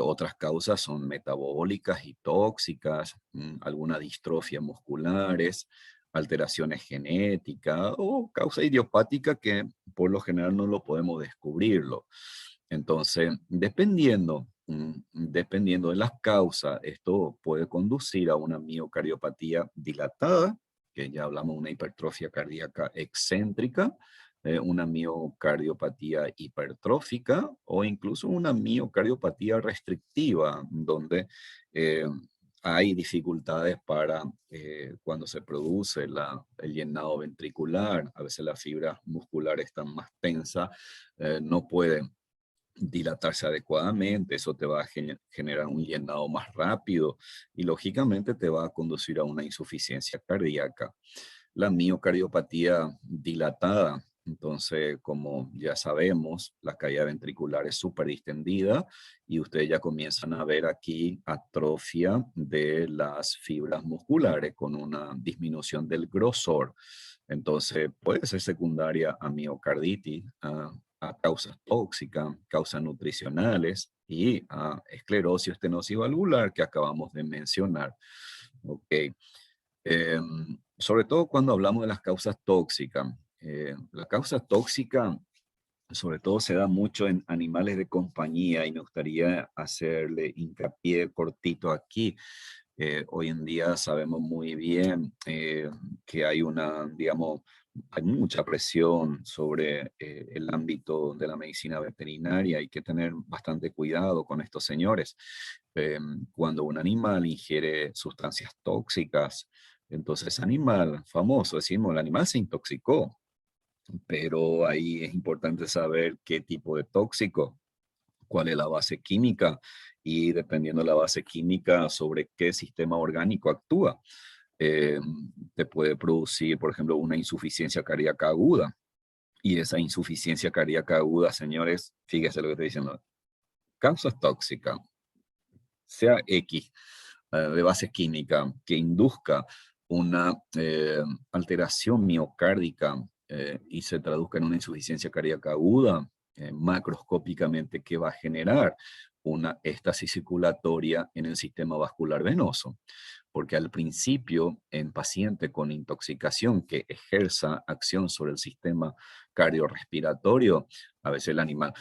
Otras causas son metabólicas y tóxicas, alguna distrofia musculares, alteraciones genéticas o causa idiopática que por lo general no lo podemos descubrirlo. Entonces, dependiendo de las causas, esto puede conducir a una miocardiopatía dilatada, que ya hablamos de una hipertrofia cardíaca excéntrica, una miocardiopatía hipertrófica o incluso una miocardiopatía restrictiva, donde eh, hay dificultades para cuando se produce el llenado ventricular. A veces las fibras musculares están más tensas, no pueden dilatarse adecuadamente, eso te va a generar un llenado más rápido y lógicamente te va a conducir a una insuficiencia cardíaca. La miocardiopatía dilatada, entonces como ya sabemos, la caída ventricular es súper distendida y ustedes ya comienzan a ver aquí atrofia de las fibras musculares con una disminución del grosor. Entonces puede ser secundaria a miocarditis, a causas tóxicas, causas nutricionales y a esclerosis, estenosis valvular que acabamos de mencionar. Ok. Sobre todo cuando hablamos de las causas tóxicas. La causa tóxica sobre todo se da mucho en animales de compañía y me gustaría hacerle hincapié cortito aquí. Hoy en día sabemos muy bien que hay digamos, hay mucha presión sobre el ámbito de la medicina veterinaria. Hay que tener bastante cuidado con estos señores. cuando un animal ingiere sustancias tóxicas, entonces animal famoso, decimos, el animal se intoxicó, pero ahí es importante saber qué tipo de tóxico, cuál es la base química y dependiendo de la base química sobre qué sistema orgánico actúa. Eh, Te puede producir, por ejemplo, una insuficiencia cardíaca aguda. Y esa insuficiencia cardíaca aguda, señores, fíjese lo que estoy diciendo, causa tóxica, sea X, de base química, que induzca una alteración miocárdica y se traduzca en una insuficiencia cardíaca aguda, macroscópicamente, que va a generar una éstasis circulatoria en el sistema vascular venoso. Porque al principio, en paciente con intoxicación que ejerza acción sobre el sistema cardiorrespiratorio, a veces el animal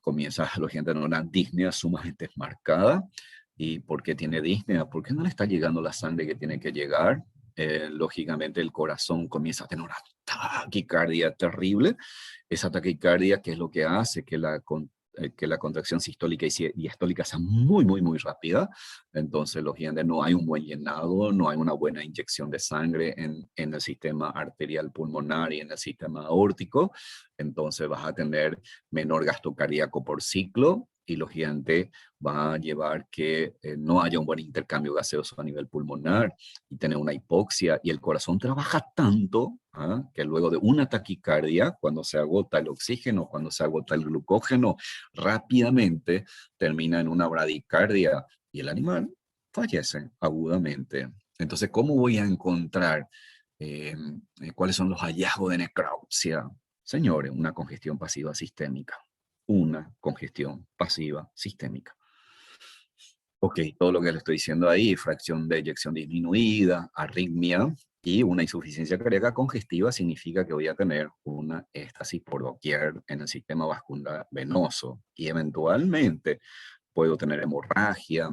comienza a tener una disnea sumamente marcada. ¿Y por qué tiene disnea? Porque no le está llegando la sangre que tiene que llegar. Lógicamente el corazón comienza a tener una taquicardia terrible. Esa taquicardia, ¿qué es lo que hace? Que la contracción sistólica y diastólica sea muy, muy, muy rápida. Entonces, lógicamente, no hay un buen llenado, no hay una buena inyección de sangre en el sistema arterial pulmonar y en el sistema aórtico. Entonces, vas a tener menor gasto cardíaco por ciclo y lógicamente va a llevar que no haya un buen intercambio gaseoso a nivel pulmonar y tener una hipoxia. Y el corazón trabaja tanto que luego de una taquicardia, cuando se agota el oxígeno, cuando se agota el glucógeno, rápidamente termina en una bradicardia y el animal fallece agudamente. Entonces, ¿cómo voy a encontrar cuáles son los hallazgos de necropsia? Señores, una congestión pasiva sistémica. Una congestión pasiva sistémica. Ok, todo lo que le estoy diciendo ahí, fracción de eyección disminuida, arritmia y una insuficiencia cardíaca congestiva significa que voy a tener una éstasis por doquier en el sistema vascular venoso y eventualmente puedo tener hemorragia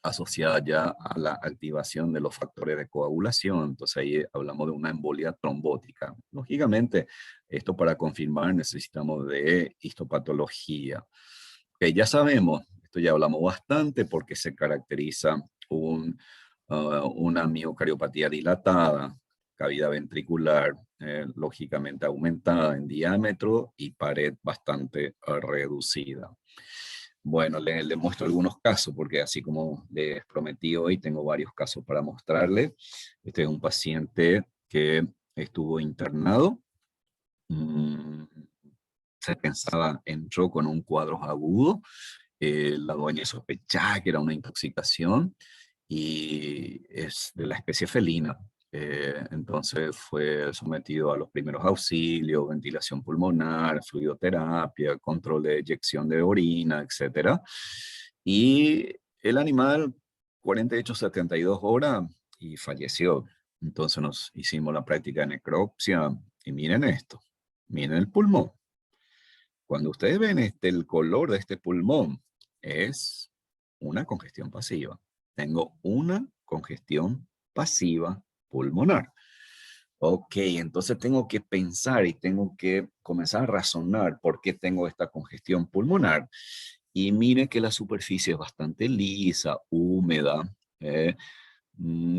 asociada ya a la activación de los factores de coagulación. Entonces ahí hablamos de una embolia trombótica. Lógicamente, esto para confirmar necesitamos de histopatología. Okay, ya sabemos, esto ya hablamos bastante porque se caracteriza una miocardiopatía dilatada, cavidad ventricular, lógicamente aumentada en diámetro y pared bastante reducida. Bueno, le muestro algunos casos, porque así como les prometí hoy, tengo varios casos para mostrarle. Este es un paciente que estuvo internado. Se pensaba, entró con un cuadro agudo. La dueña sospechaba que era una intoxicación y es de la especie felina. Entonces fue sometido a los primeros auxilios, ventilación pulmonar, fluidoterapia, control de eyección de orina, etc. Y el animal, 48-72 horas y falleció. Entonces nos hicimos la práctica de necropsia y miren esto, miren el pulmón. Cuando ustedes ven el color de este pulmón, es una congestión pasiva. Tengo una congestión pasiva pulmonar. Ok, entonces tengo que pensar y tengo que comenzar a razonar por qué tengo esta congestión pulmonar. Y mire que la superficie es bastante lisa, húmeda.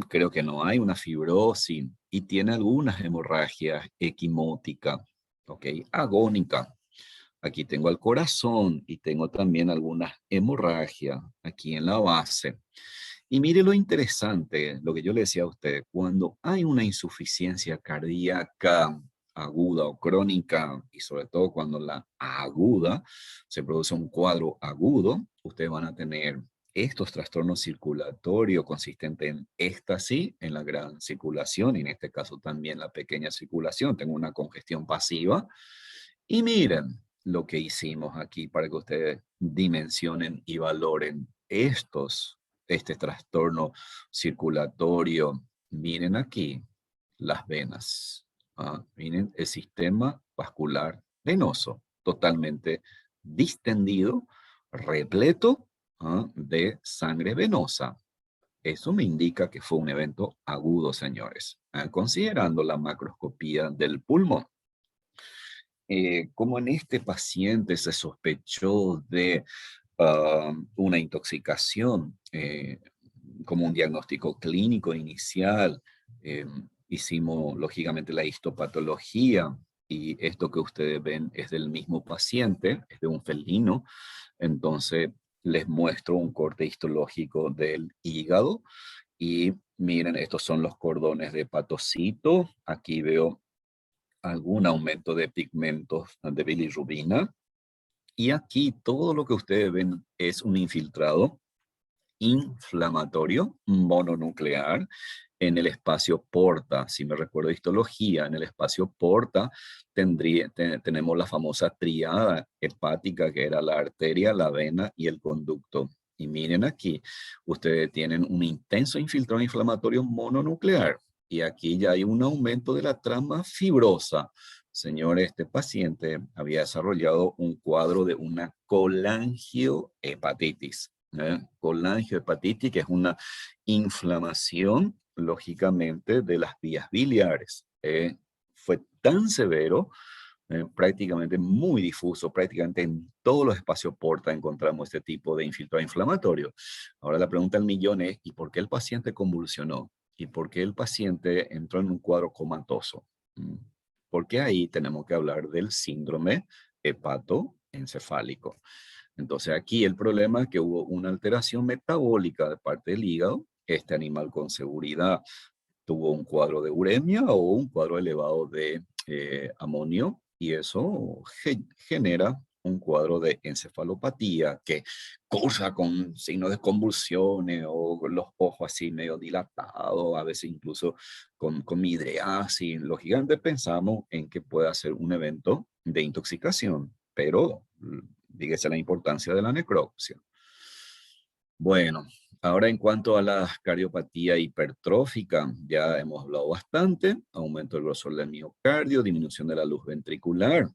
Creo que no hay una fibrosis y tiene algunas hemorragias equimóticas, ok, agónica. Aquí tengo el corazón y tengo también algunas hemorragias aquí en la base. Y mire lo interesante, lo que yo le decía a usted, cuando hay una insuficiencia cardíaca aguda o crónica, y sobre todo cuando la aguda, se produce un cuadro agudo, ustedes van a tener estos trastornos circulatorios consistentes en éxtasis, en la gran circulación, y en este caso también la pequeña circulación. Tengo una congestión pasiva. Y miren lo que hicimos aquí para que ustedes dimensionen y valoren este trastorno circulatorio. Miren aquí las venas. Miren el sistema vascular venoso, totalmente distendido, repleto de sangre venosa. Eso me indica que fue un evento agudo, señores, considerando la macroscopía del pulmón. Como en este paciente se sospechó de una intoxicación, como un diagnóstico clínico inicial. eh, Hicimos, lógicamente, la histopatología, y esto que ustedes ven es del mismo paciente, es de un felino. Entonces, les muestro un corte histológico del hígado y miren, estos son los cordones de hepatocito. Aquí veo algún aumento de pigmentos de bilirrubina. Y aquí todo lo que ustedes ven es un infiltrado inflamatorio mononuclear en el espacio porta. Si me recuerdo de histología, en el espacio porta tenemos la famosa triada hepática, que era la arteria, la vena y el conducto. Y miren aquí, ustedes tienen un intenso infiltrado inflamatorio mononuclear. Y aquí ya hay un aumento de la trama fibrosa. Señor, este paciente había desarrollado un cuadro de una colangiohepatitis. Colangiohepatitis, que es una inflamación, lógicamente, de las vías biliares. Fue tan severo, prácticamente muy difuso, prácticamente en todos los espacios porta encontramos este tipo de infiltrado inflamatorio. Ahora la pregunta del millón es, ¿y por qué el paciente convulsionó? ¿Y por qué el paciente entró en un cuadro comatoso? Porque ahí tenemos que hablar del síndrome hepatoencefálico. Entonces aquí el problema es que hubo una alteración metabólica de parte del hígado. Este animal con seguridad tuvo un cuadro de uremia o un cuadro elevado de amonio, y eso genera un cuadro de encefalopatía que cursa con signos de convulsiones o los ojos así medio dilatados, a veces incluso con midriasis. Lógicamente pensamos en que puede ser un evento de intoxicación, pero dígase la importancia de la necropsia. Bueno, ahora en cuanto a la cardiopatía hipertrófica, ya hemos hablado bastante: aumento del grosor del miocardio, disminución de la luz ventricular.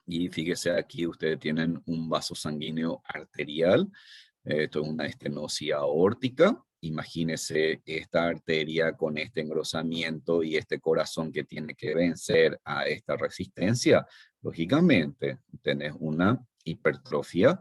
Y fíjese, aquí ustedes tienen un vaso sanguíneo arterial. Esto es una estenosis aórtica. Imagínese esta arteria con este engrosamiento y este corazón que tiene que vencer a esta resistencia. Lógicamente, tenés una hipertrofia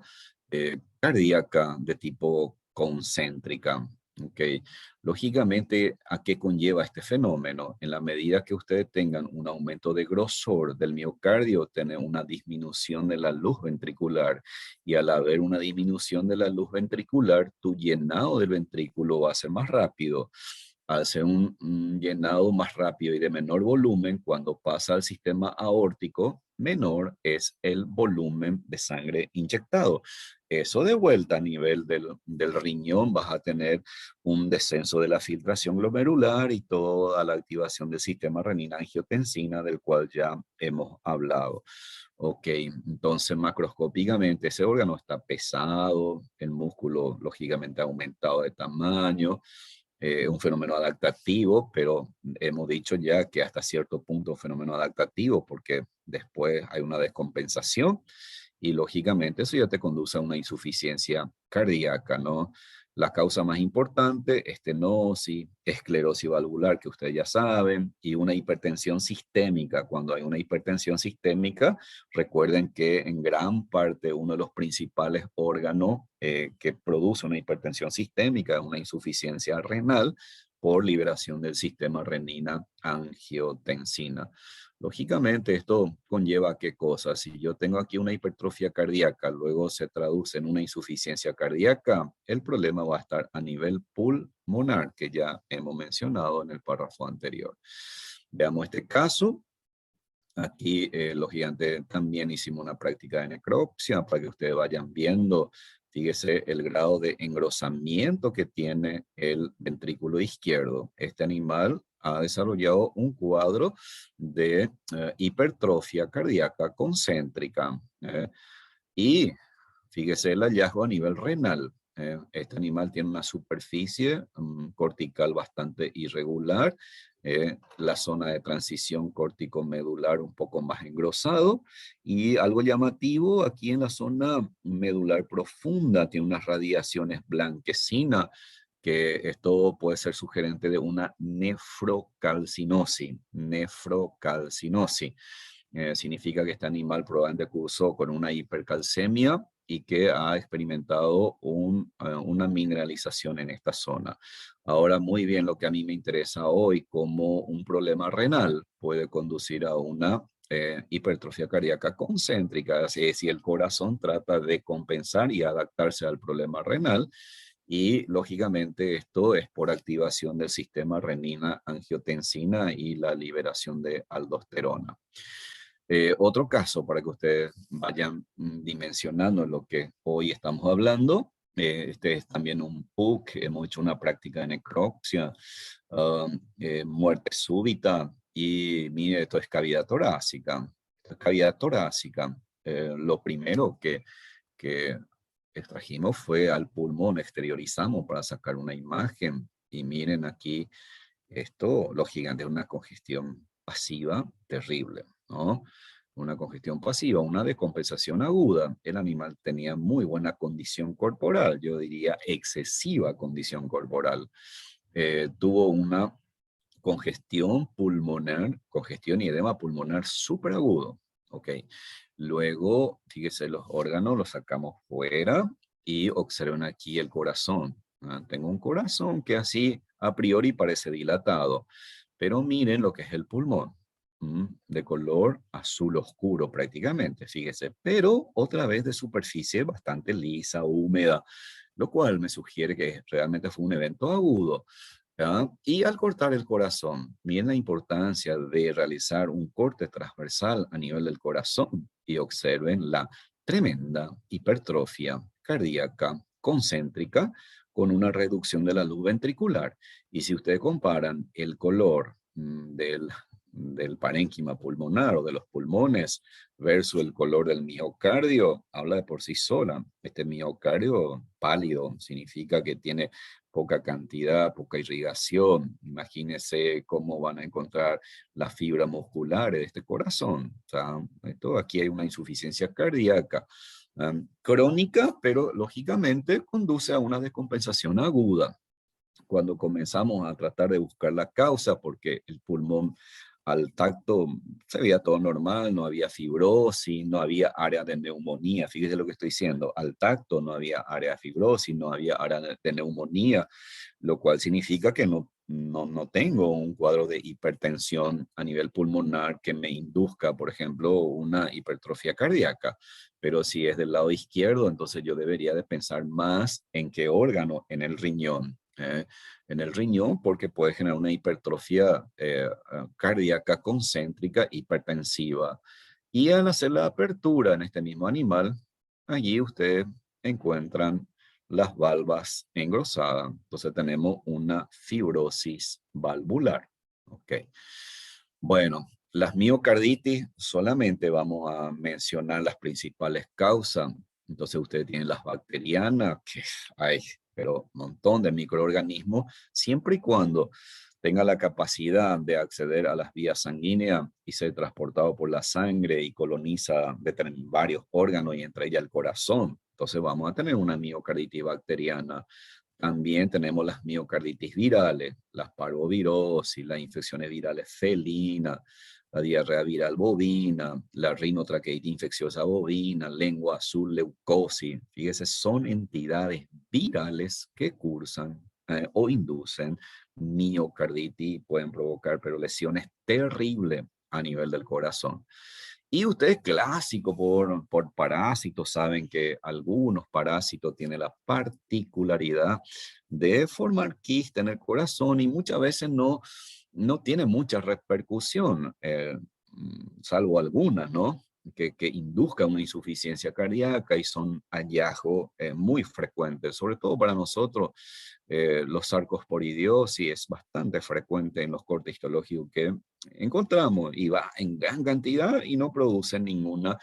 cardíaca de tipo concéntrica. Okay. Lógicamente, ¿a qué conlleva este fenómeno? En la medida que ustedes tengan un aumento de grosor del miocardio, tener una disminución de la luz ventricular, y al haber una disminución de la luz ventricular, tu llenado del ventrículo va a ser más rápido. Al ser un llenado más rápido y de menor volumen, cuando pasa al sistema aórtico, menor es el volumen de sangre inyectado. Eso de vuelta a nivel del riñón, vas a tener un descenso de la filtración glomerular y toda la activación del sistema renina-angiotensina, del cual ya hemos hablado. Ok, entonces macroscópicamente ese órgano está pesado, el músculo lógicamente ha aumentado de tamaño, un fenómeno adaptativo, pero hemos dicho ya que hasta cierto punto un fenómeno adaptativo, porque después hay una descompensación y lógicamente eso ya te conduce a una insuficiencia cardíaca, ¿no? La causa más importante, estenosis, esclerosis valvular, que ustedes ya saben, y una hipertensión sistémica. Cuando hay una hipertensión sistémica, recuerden que en gran parte uno de los principales órganos que produce una hipertensión sistémica es una insuficiencia renal por liberación del sistema renina-angiotensina. Lógicamente, esto conlleva qué cosas. Si yo tengo aquí una hipertrofia cardíaca, luego se traduce en una insuficiencia cardíaca, el problema va a estar a nivel pulmonar, que ya hemos mencionado en el párrafo anterior. Veamos este caso. Aquí los gigantes también hicimos una práctica de necropsia para que ustedes vayan viendo. Fíjese el grado de engrosamiento que tiene el ventrículo izquierdo. Este animal ha desarrollado un cuadro de hipertrofia cardíaca concéntrica. Y fíjese el hallazgo a nivel renal. Este animal tiene una superficie cortical bastante irregular, la zona de transición córtico-medular un poco más engrosado, y algo llamativo, aquí en la zona medular profunda tiene unas radiaciones blanquecinas, que esto puede ser sugerente de una nefrocalcinosis. Nefrocalcinosis significa que este animal probablemente cursó con una hipercalcemia y que ha experimentado una mineralización en esta zona. Ahora, muy bien, lo que a mí me interesa hoy, como un problema renal puede conducir a una hipertrofia cardíaca concéntrica, si el corazón trata de compensar y adaptarse al problema renal, y lógicamente esto es por activación del sistema renina-angiotensina y la liberación de aldosterona. Otro caso para que ustedes vayan dimensionando lo que hoy estamos hablando. Este es también un PUC, hemos hecho una práctica de necropsia, muerte súbita, y mire, esto es cavidad torácica. Esto es cavidad torácica. Lo primero que extrajimos fue al pulmón, exteriorizamos para sacar una imagen, y miren aquí, esto, lo gigante, es una congestión pasiva terrible, ¿no? Una congestión pasiva, una descompensación aguda. El animal tenía muy buena condición corporal, yo diría excesiva condición corporal. Tuvo una congestión pulmonar, congestión y edema pulmonar súper agudo, ¿ok? Luego, fíjese, los órganos los sacamos fuera y observen aquí el corazón. Tengo un corazón que así a priori parece dilatado, pero miren lo que es el pulmón, de color azul oscuro prácticamente, fíjese, pero otra vez de superficie bastante lisa, húmeda, lo cual me sugiere que realmente fue un evento agudo. ¿Ya? Y al cortar el corazón, miren la importancia de realizar un corte transversal a nivel del corazón, y observen la tremenda hipertrofia cardíaca concéntrica con una reducción de la luz ventricular. Y si ustedes comparan el color del parénquima pulmonar o de los pulmones versus el color del miocardio, habla de por sí sola. Este miocardio pálido significa que tiene poca cantidad, poca irrigación. Imagínense cómo van a encontrar las fibras musculares de este corazón. O sea, esto, aquí hay una insuficiencia cardíaca crónica, pero lógicamente conduce a una descompensación aguda. Cuando comenzamos a tratar de buscar la causa, porque el pulmón al tacto se veía todo normal, no había fibrosis, no había área de neumonía. Fíjese lo que estoy diciendo, al tacto no había área de fibrosis, no había área de neumonía, lo cual significa que no tengo un cuadro de hipertensión a nivel pulmonar que me induzca, por ejemplo, una hipertrofia cardíaca. Pero si es del lado izquierdo, entonces yo debería de pensar más en qué órgano, en el riñón. En el riñón, porque puede generar una hipertrofia cardíaca concéntrica hipertensiva. Y al hacer la apertura en este mismo animal, allí ustedes encuentran las valvas engrosadas. Entonces tenemos una fibrosis valvular. Ok. Bueno, las miocarditis solamente vamos a mencionar las principales causas. Entonces ustedes tienen las bacterianas, que hay, pero un montón de microorganismos, siempre y cuando tenga la capacidad de acceder a las vías sanguíneas y ser transportado por la sangre y coloniza varios órganos y entre ellas el corazón. Entonces vamos a tener una miocarditis bacteriana. También tenemos las miocarditis virales, las parvovirosis, las infecciones virales felinas, la diarrea viral bovina, la rinotraqueitis infecciosa bovina, lengua azul, leucosis. Fíjese, son entidades virales que cursan o inducen miocarditis, pueden provocar pero lesiones terribles a nivel del corazón. Y ustedes clásicos por parásitos saben que algunos parásitos tienen la particularidad de formar quiste en el corazón y muchas veces no tiene mucha repercusión, salvo algunas, ¿no? Que induzca una insuficiencia cardíaca y son hallazgos muy frecuentes, sobre todo para nosotros. Los sarcosporidiosis es bastante frecuente en los cortes histológicos que encontramos y va en gran cantidad y no produce ninguna,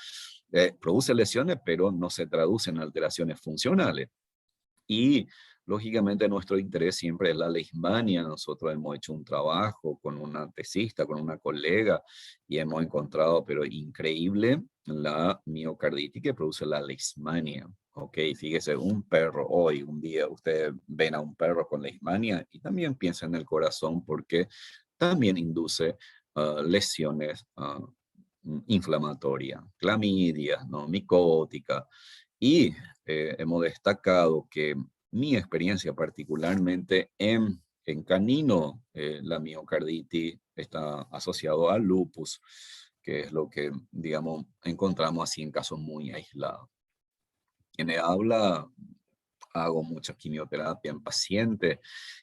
produce lesiones, pero no se traducen en alteraciones funcionales. Y lógicamente nuestro interés siempre es la leishmania. Nosotros hemos hecho un trabajo con una tesista, con una colega, y hemos encontrado, pero increíble, la miocarditis que produce la leishmania. Ok, fíjese, un perro hoy, un día ustedes ven a un perro con leishmania y también piensan en el corazón porque también induce lesiones inflamatorias, clamidia, ¿no? Micótica. Y hemos destacado que mi experiencia particularmente en canino, la miocarditis está asociado al lupus, que es lo que, digamos, encontramos así en casos muy aislados. Quienes habla, hago mucha quimioterapia en pacientes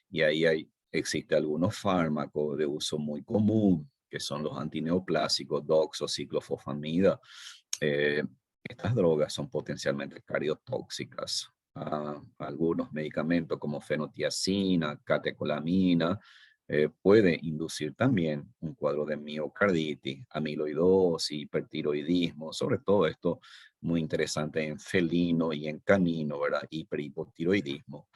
y ahí existe algunos fármacos de uso muy común, que son los antineoplásicos, doxociclofosfamida. Eh, Estas drogas son potencialmente cardiotóxicas. Algunos medicamentos como fenotiazina, catecolamina, puede inducir también un cuadro de miocarditis, amiloidosis, hipertiroidismo, sobre todo esto muy interesante en felino y en canino, ¿verdad? Hiperhipotiroidismo.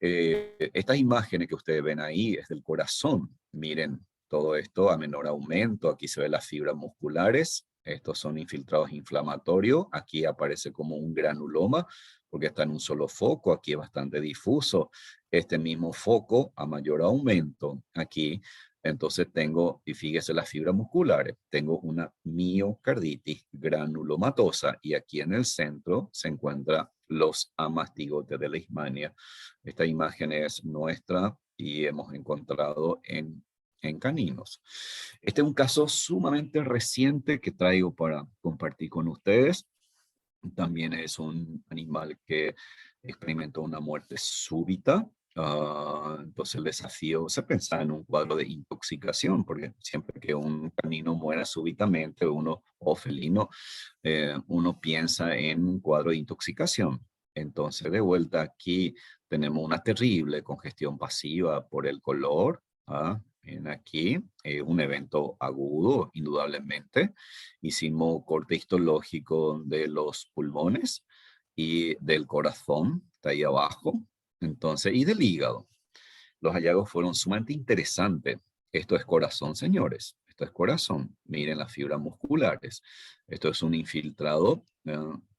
Estas imágenes que ustedes ven ahí es del corazón. Miren, todo esto a menor aumento. Aquí se ven las fibras musculares. Estos son infiltrados inflamatorios. Aquí aparece como un granuloma porque está en un solo foco. Aquí es bastante difuso. Este mismo foco a mayor aumento. Aquí, entonces tengo, y fíjese las fibras musculares, tengo una miocarditis granulomatosa y aquí en el centro se encuentran los amastigotes de Leishmania. Esta imagen es nuestra y hemos encontrado en caninos. Este es un caso sumamente reciente que traigo para compartir con ustedes. También es un animal que experimentó una muerte súbita. Entonces el desafío se pensaba en un cuadro de intoxicación, porque siempre que un canino muera súbitamente, uno o felino, uno piensa en un cuadro de intoxicación. Entonces de vuelta aquí tenemos una terrible congestión pasiva por el color. En aquí, un evento agudo, indudablemente. Hicimos corte histológico de los pulmones y del corazón, está ahí abajo, entonces, y del hígado. Los hallazgos fueron sumamente interesantes. Esto es corazón, señores. Esto es corazón. Miren las fibras musculares. Esto es un infiltrado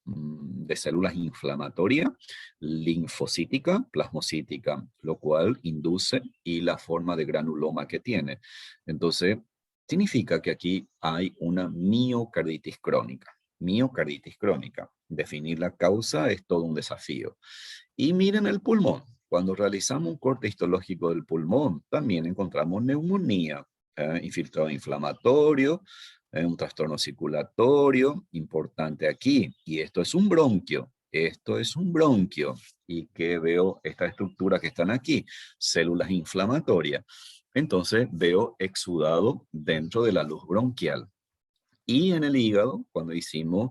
de células inflamatorias, linfocítica, plasmocítica, lo cual induce y la forma de granuloma que tiene. Entonces, significa que aquí hay una miocarditis crónica. Miocarditis crónica. Definir la causa es todo un desafío. Y miren el pulmón. Cuando realizamos un corte histológico del pulmón, también encontramos neumonía, infiltrado inflamatorio, un trastorno circulatorio importante aquí. Y esto es un bronquio. Esto es un bronquio. Y que veo estas estructuras que están aquí, células inflamatorias. Entonces veo exudado dentro de la luz bronquial. Y en el hígado, cuando hicimos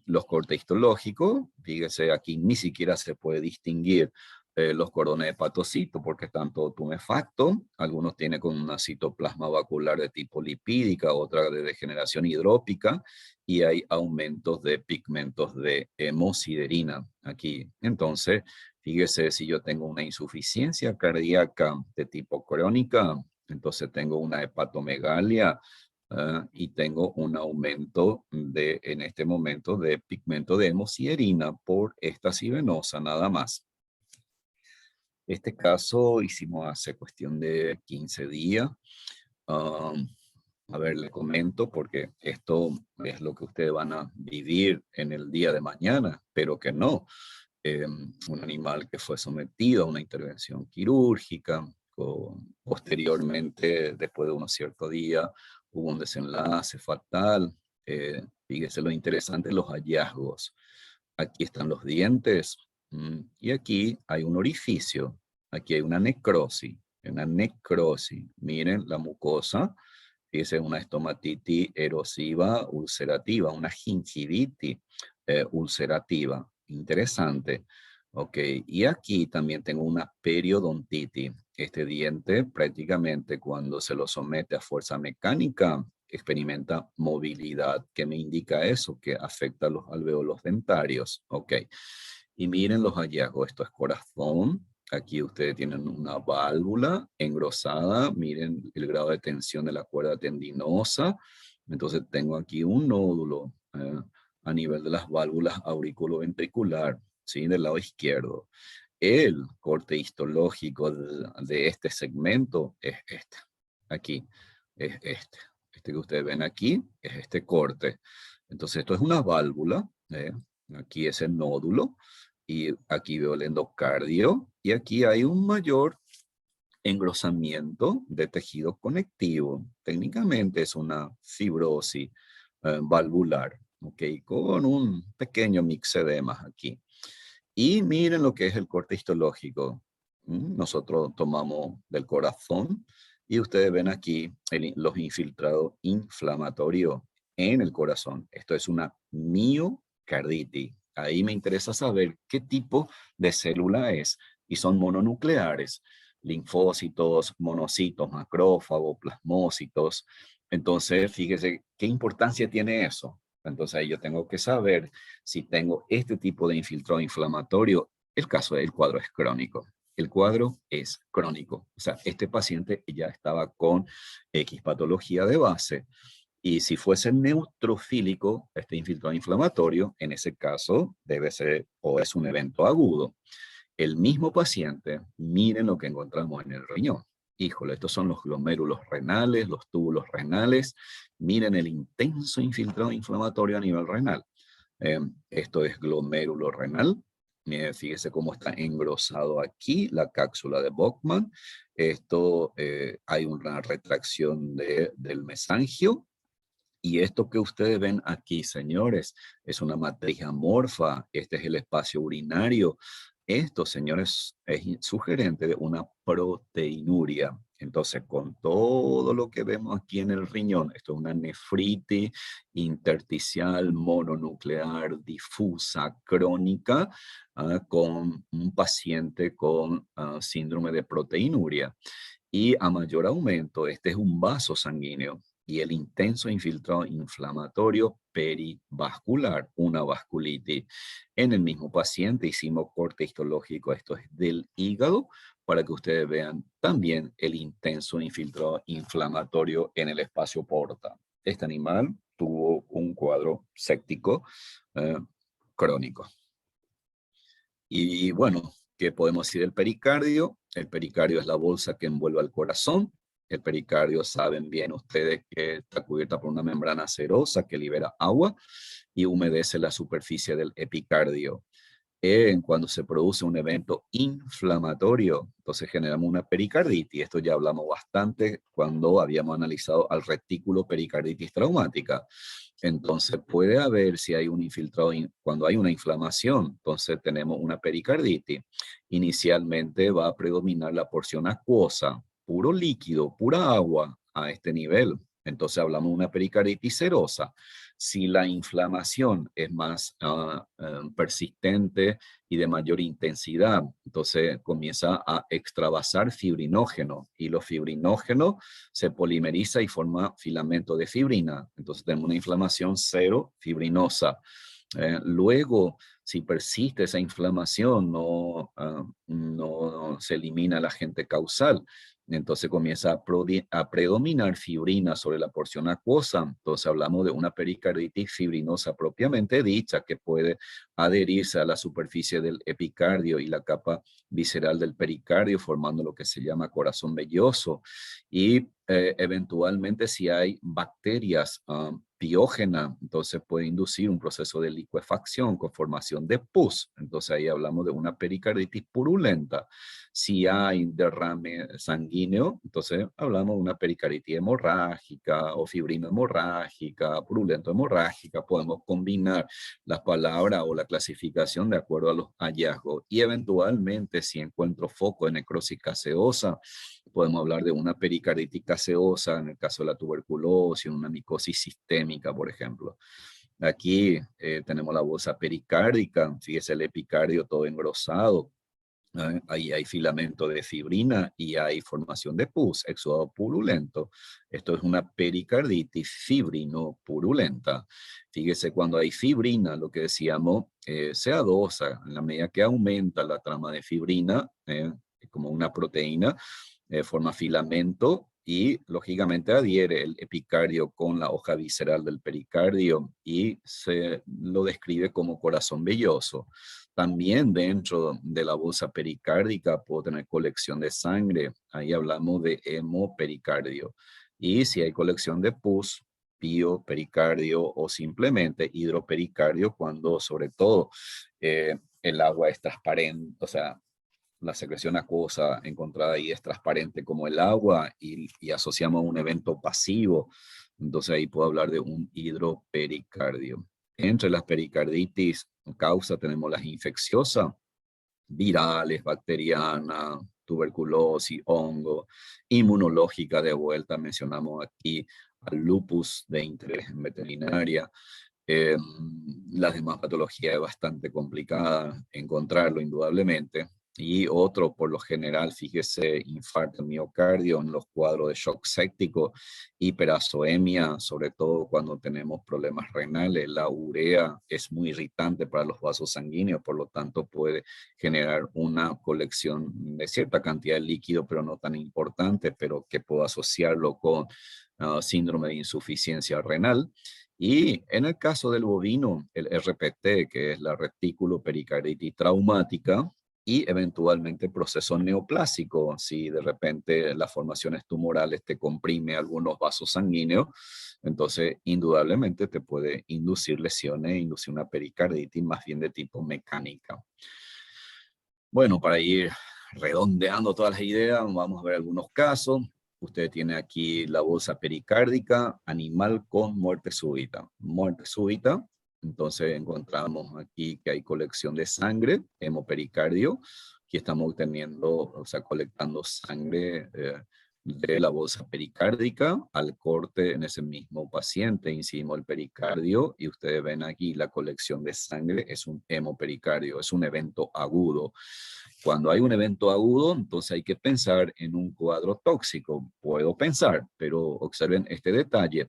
los cortes histológicos, fíjese, aquí ni siquiera se puede distinguir los cordones hepatocitos porque están todos tumefactos. Algunos tienen con una citoplasma vacular de tipo lipídica, otra de degeneración hidrópica, y hay aumentos de pigmentos de hemosiderina aquí. Entonces, fíjese, si yo tengo una insuficiencia cardíaca de tipo crónica, entonces tengo una hepatomegalia, y tengo un aumento en este momento de pigmento de hemosiderina por éstasis venosa nada más. Este caso hicimos hace cuestión de 15 días. A ver, le comento porque esto es lo que ustedes van a vivir en el día de mañana, pero que no. Un animal que fue sometido a una intervención quirúrgica, posteriormente, después de unos ciertos días, hubo un desenlace fatal. Fíjese lo interesante, los hallazgos. Aquí están los dientes y aquí hay un orificio, aquí hay una necrosis, una necrosis. Miren la mucosa, fíjese, una estomatitis erosiva ulcerativa, una gingivitis ulcerativa. Interesante. Ok, y aquí también tengo una periodontitis. Este diente prácticamente cuando se lo somete a fuerza mecánica experimenta movilidad. ¿Qué me indica eso? Que afecta a los alvéolos dentarios. Ok, y miren los hallazgos. Esto es corazón. Aquí ustedes tienen una válvula engrosada. Miren el grado de tensión de la cuerda tendinosa. Entonces tengo aquí un nódulo a nivel de las válvulas auriculoventricular, ¿sí? Del lado izquierdo. El corte histológico de este segmento es este. Aquí es este. Este que ustedes ven aquí es este corte. Entonces esto es una válvula Aquí es el nódulo y aquí veo el endocardio y aquí hay un mayor engrosamiento de tejido conectivo. Técnicamente es una fibrosis valvular, ¿ok? Con un pequeño mixedema aquí. Y miren lo que es el corte histológico. Nosotros tomamos del corazón y ustedes ven aquí los infiltrados inflamatorios en el corazón. Esto es una miocarditis. Ahí me interesa saber qué tipo de célula es. Y son mononucleares, linfocitos, monocitos, macrófagos, plasmócitos. Entonces, fíjese qué importancia tiene eso. Entonces ahí yo tengo que saber si tengo este tipo de infiltrado inflamatorio. El cuadro es crónico. El cuadro es crónico. O sea, este paciente ya estaba con X patología de base. Y si fuese neutrofílico, este infiltrado inflamatorio, en ese caso debe ser o es un evento agudo. El mismo paciente, miren lo que encontramos en el riñón. Híjole, estos son los glomérulos renales, los túbulos renales. Miren el intenso infiltrado inflamatorio a nivel renal. Esto es glomérulo renal. Fíjese cómo está engrosado aquí la cápsula de Bowman. Esto hay una retracción del mesangio. Y esto que ustedes ven aquí, señores, es una matriz amorfa. Este es el espacio urinario. Esto, señores, es sugerente de una proteinuria. Entonces, con todo lo que vemos aquí en el riñón, esto es una nefritis intersticial mononuclear difusa crónica con un paciente con síndrome de proteinuria. Y a mayor aumento, este es un vaso sanguíneo y el intenso infiltrado inflamatorio perivascular, una vasculitis. En el mismo paciente hicimos corte histológico, esto es del hígado, para que ustedes vean también el intenso infiltrado inflamatorio en el espacio porta. Este animal tuvo un cuadro séptico eh, crónico. Y bueno, ¿qué podemos decir del pericardio? El pericardio es la bolsa que envuelve al corazón. El pericardio, saben bien ustedes que está cubierta por una membrana serosa que libera agua y humedece la superficie del epicardio. Cuando se produce un evento inflamatorio, entonces generamos una pericarditis. Esto ya hablamos bastante cuando habíamos analizado al retículo pericarditis traumática. Entonces puede haber si hay un infiltrado, cuando hay una inflamación, entonces tenemos una pericarditis. Inicialmente va a predominar la porción acuosa, puro líquido, pura agua a este nivel. Entonces hablamos de una pericarditis serosa. Si la inflamación es más persistente y de mayor intensidad, entonces comienza a extravasar fibrinógeno y los fibrinógenos se polimeriza y forma filamento de fibrina. Entonces tenemos una inflamación cero fibrinosa. Luego, si persiste esa inflamación, no se elimina el agente causal. Entonces comienza a predominar fibrina sobre la porción acuosa. Entonces hablamos de una pericarditis fibrinosa propiamente dicha que puede adherirse a la superficie del epicardio y la capa visceral del pericardio formando lo que se llama corazón velloso. Y eventualmente si hay bacterias piógena, entonces puede inducir un proceso de liquefacción con formación de pus. Entonces ahí hablamos de una pericarditis purulenta. Si hay derrame sanguíneo, entonces hablamos de una pericarditis hemorrágica o fibrina hemorrágica, purulento hemorrágica. Podemos combinar las palabras o la clasificación de acuerdo a los hallazgos. Y eventualmente, si encuentro foco de necrosis caseosa, podemos hablar de una pericarditis caseosa en el caso de la tuberculosis, una micosis sistémica, por ejemplo. Aquí tenemos la bolsa pericárdica, fíjese el epicardio todo engrosado. Ahí hay filamento de fibrina y hay formación de pus, exudado purulento. Esto es una pericarditis fibrino-purulenta. Fíjese, cuando hay fibrina, lo que decíamos, se adosa en la medida que aumenta la trama de fibrina, como una proteína, forma filamento y lógicamente adhiere el epicardio con la hoja visceral del pericardio y se lo describe como corazón velloso. También dentro de la bolsa pericárdica puedo tener colección de sangre. Ahí hablamos de hemopericardio. Y si hay colección de pus, piopericardio o simplemente hidropericardio cuando sobre todo el agua es transparente, o sea, la secreción acuosa encontrada ahí es transparente como el agua y asociamos a un evento pasivo. Entonces ahí puedo hablar de un hidropericardio. Entre las pericarditis causa tenemos las infecciosas, virales, bacterianas, tuberculosis, hongo, inmunológica de vuelta, mencionamos aquí al lupus de interés en veterinaria. Eh, las demás patologías es bastante complicada encontrarlo indudablemente. Y otro, por lo general, fíjese, infarto del miocardio en los cuadros de shock séptico, hiperazoemia, sobre todo cuando tenemos problemas renales. La urea es muy irritante para los vasos sanguíneos, por lo tanto puede generar una colección de cierta cantidad de líquido, pero no tan importante, pero que puedo asociarlo con síndrome de insuficiencia renal. Y en el caso del bovino, el RPT, que es la retículo-pericarditis traumática, y eventualmente proceso neoplásico, si de repente las formaciones tumorales te comprime algunos vasos sanguíneos, entonces indudablemente te puede inducir lesiones, inducir una pericarditis más bien de tipo mecánica. Bueno, para ir redondeando todas las ideas, vamos a ver algunos casos. Usted tiene aquí la bolsa pericárdica, animal con muerte súbita. Muerte súbita, entonces encontramos aquí que hay colección de sangre, hemopericardio. Aquí estamos obteniendo, o sea, colectando sangre de la bolsa pericárdica al corte en ese mismo paciente. Incidimos el pericardio y ustedes ven aquí la colección de sangre, es un hemopericardio, es un evento agudo. Cuando hay un evento agudo, entonces hay que pensar en un cuadro tóxico. Puedo pensar, pero observen este detalle.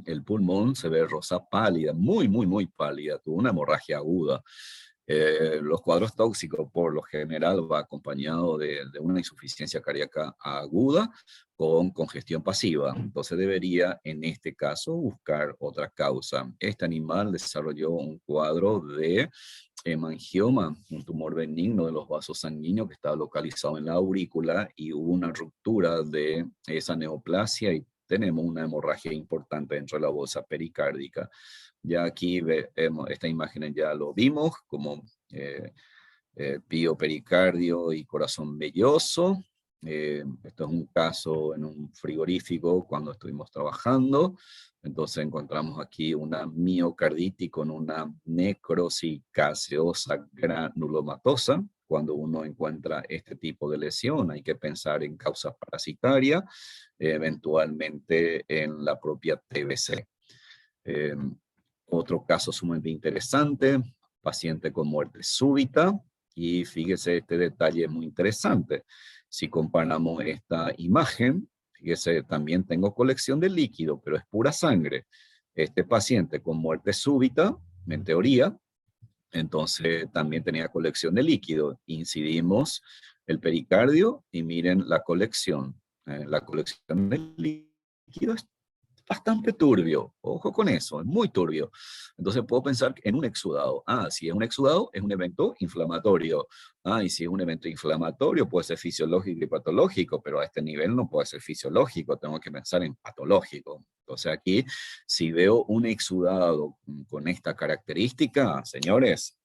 El pulmón se ve rosa pálida, muy, muy, muy pálida, tuvo una hemorragia aguda. Los cuadros tóxicos por lo general va acompañado de una insuficiencia cardíaca aguda con congestión pasiva. Entonces debería en este caso buscar otra causa. Este animal desarrolló un cuadro de hemangioma, un tumor benigno de los vasos sanguíneos que estaba localizado en la aurícula y hubo una ruptura de esa neoplasia y tenemos una hemorragia importante dentro de la bolsa pericárdica. Ya aquí vemos, esta imagen ya lo vimos como piopericardio y corazón velloso. Esto es un caso en un frigorífico cuando estuvimos trabajando. Entonces encontramos aquí una miocarditis con una necrosis gaseosa granulomatosa. Cuando uno encuentra este tipo de lesión, hay que pensar en causas parasitarias, eventualmente en la propia TBC. Eh, Otro caso sumamente interesante, paciente con muerte súbita, y fíjese, este detalle es muy interesante. Si comparamos esta imagen, fíjese, también tengo colección de líquido, pero es pura sangre. Este paciente con muerte súbita, en teoría, entonces también tenía colección de líquido. Incidimos el pericardio y miren la colección. La colección de líquido es bastante turbio. Ojo con eso, es muy turbio. Entonces puedo pensar en un exudado. Ah, si es un exudado, es un evento inflamatorio. Ah, y si es un evento inflamatorio, puede ser fisiológico y patológico, pero a este nivel no puede ser fisiológico, tengo que pensar en patológico. Entonces aquí, si veo un exudado con esta característica, señores,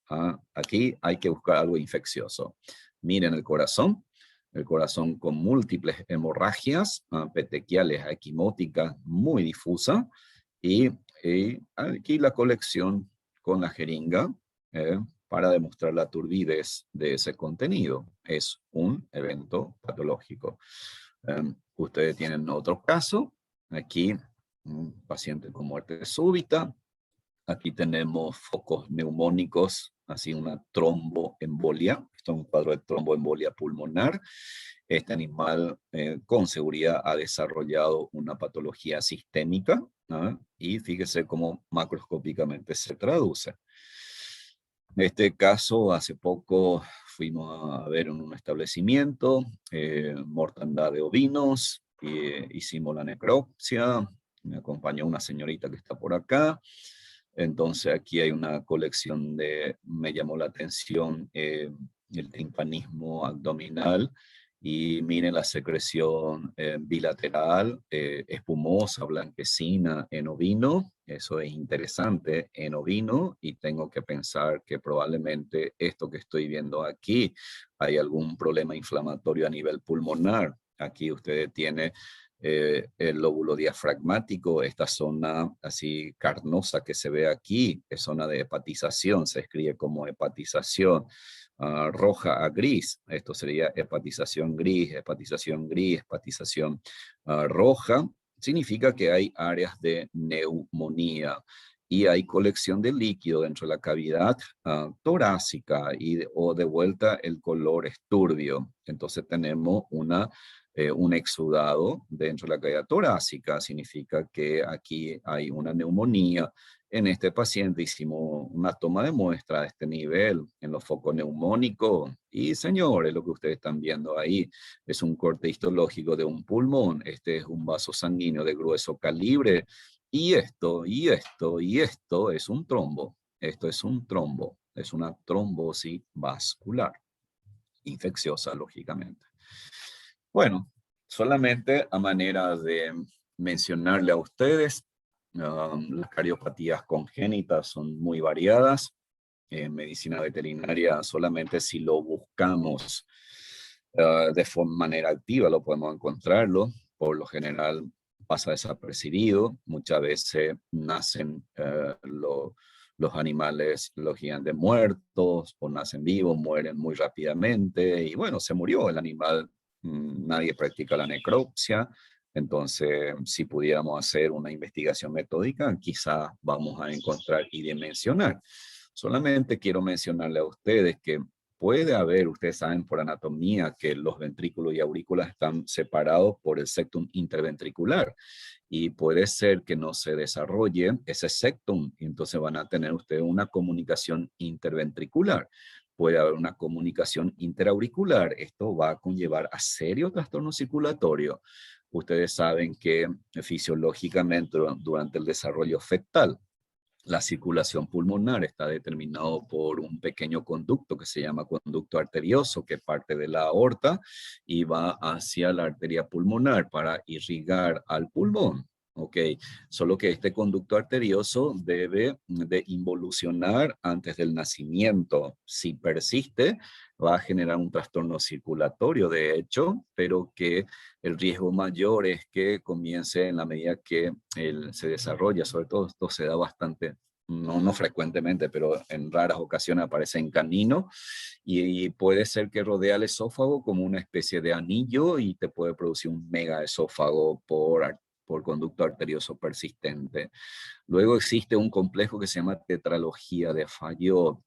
aquí hay que buscar algo infeccioso. Miren el corazón con múltiples hemorragias petequiales, equimóticas muy difusa, y aquí la colección con la jeringa para demostrar la turbidez de ese contenido. Es un evento patológico. Ustedes tienen otro caso, aquí un paciente con muerte súbita, aquí tenemos focos neumónicos, así una tromboembolia. Esto es un cuadro de tromboembolia pulmonar. Este animal con seguridad ha desarrollado una patología sistémica, ¿no? Y fíjese cómo macroscópicamente se traduce. En este caso, hace poco fuimos a ver en un establecimiento, mortandad de ovinos, hicimos la necropsia, me acompañó una señorita que está por acá. Entonces aquí hay una colección me llamó la atención el timpanismo abdominal Y miren la secreción bilateral, espumosa, blanquecina en ovino. Eso es interesante en ovino y tengo que pensar que probablemente esto que estoy viendo aquí hay algún problema inflamatorio a nivel pulmonar. Aquí ustedes tienen el lóbulo diafragmático, esta zona así carnosa que se ve aquí, es zona de hepatización, se escribe como hepatización. Roja a gris. Esto sería hepatización gris, hepatización gris, hepatización roja. Significa que hay áreas de neumonía y hay colección de líquido dentro de la cavidad torácica o de vuelta el color es turbio. Entonces tenemos un exudado dentro de la cavidad torácica. Significa que aquí hay una neumonía. En este paciente hicimos una toma de muestra de este nivel en los focos neumónicos y señores, lo que ustedes están viendo ahí es un corte histológico de un pulmón. Este es un vaso sanguíneo de grueso calibre y esto es un trombo. Esto es un trombo, es una trombosis vascular, infecciosa lógicamente. Bueno, solamente a manera de mencionarle a ustedes, las cardiopatías congénitas son muy variadas. En medicina veterinaria, solamente si lo buscamos de manera activa, lo podemos encontrarlo. Por lo general pasa desapercibido. Muchas veces nacen los animales, los gigantes muertos, o nacen vivos, mueren muy rápidamente. Y bueno, se murió el animal. Nadie practica la necropsia. Entonces, si pudiéramos hacer una investigación metódica, quizás vamos a encontrar y dimensionar. Solamente quiero mencionarle a ustedes que puede haber, ustedes saben por anatomía, que los ventrículos y aurículas están separados por el septum interventricular y puede ser que no se desarrolle ese septum y entonces van a tener ustedes una comunicación interventricular. Puede haber una comunicación interauricular. Esto va a conllevar a serio trastorno circulatorio. Ustedes saben que fisiológicamente durante el desarrollo fetal, la circulación pulmonar está determinado por un pequeño conducto que se llama conducto arterioso, que parte de la aorta y va hacia la arteria pulmonar para irrigar al pulmón. Ok, solo que este conducto arterioso debe de involucionar antes del nacimiento. Si persiste, va a generar un trastorno circulatorio, de hecho, pero que el riesgo mayor es que comience en la medida que se desarrolla, sobre todo esto se da bastante, no frecuentemente, pero en raras ocasiones aparece en canino y puede ser que rodea el esófago como una especie de anillo y te puede producir un megaesófago por conducto arterioso persistente. Luego existe un complejo que se llama tetralogía de Fayot,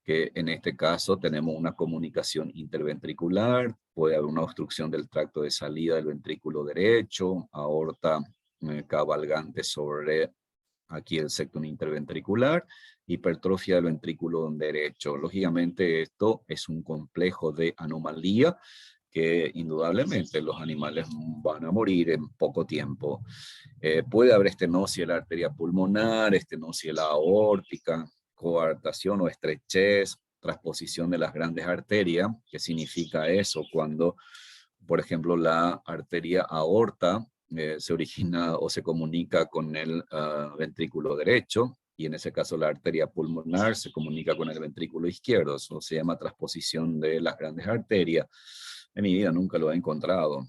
que en este caso tenemos una comunicación interventricular, puede haber una obstrucción del tracto de salida del ventrículo derecho, aorta cabalgante sobre aquí el septum interventricular, hipertrofia del ventrículo derecho. Lógicamente esto es un complejo de anomalía que indudablemente los animales van a morir en poco tiempo. Puede haber estenosis de la arteria pulmonar, estenosis de la aórtica, coartación o estrechez, transposición de las grandes arterias. ¿Qué significa eso? Cuando, por ejemplo, la arteria aorta se origina o se comunica con el ventrículo derecho, y en ese caso la arteria pulmonar se comunica con el ventrículo izquierdo. Eso se llama transposición de las grandes arterias. En mi vida nunca lo he encontrado.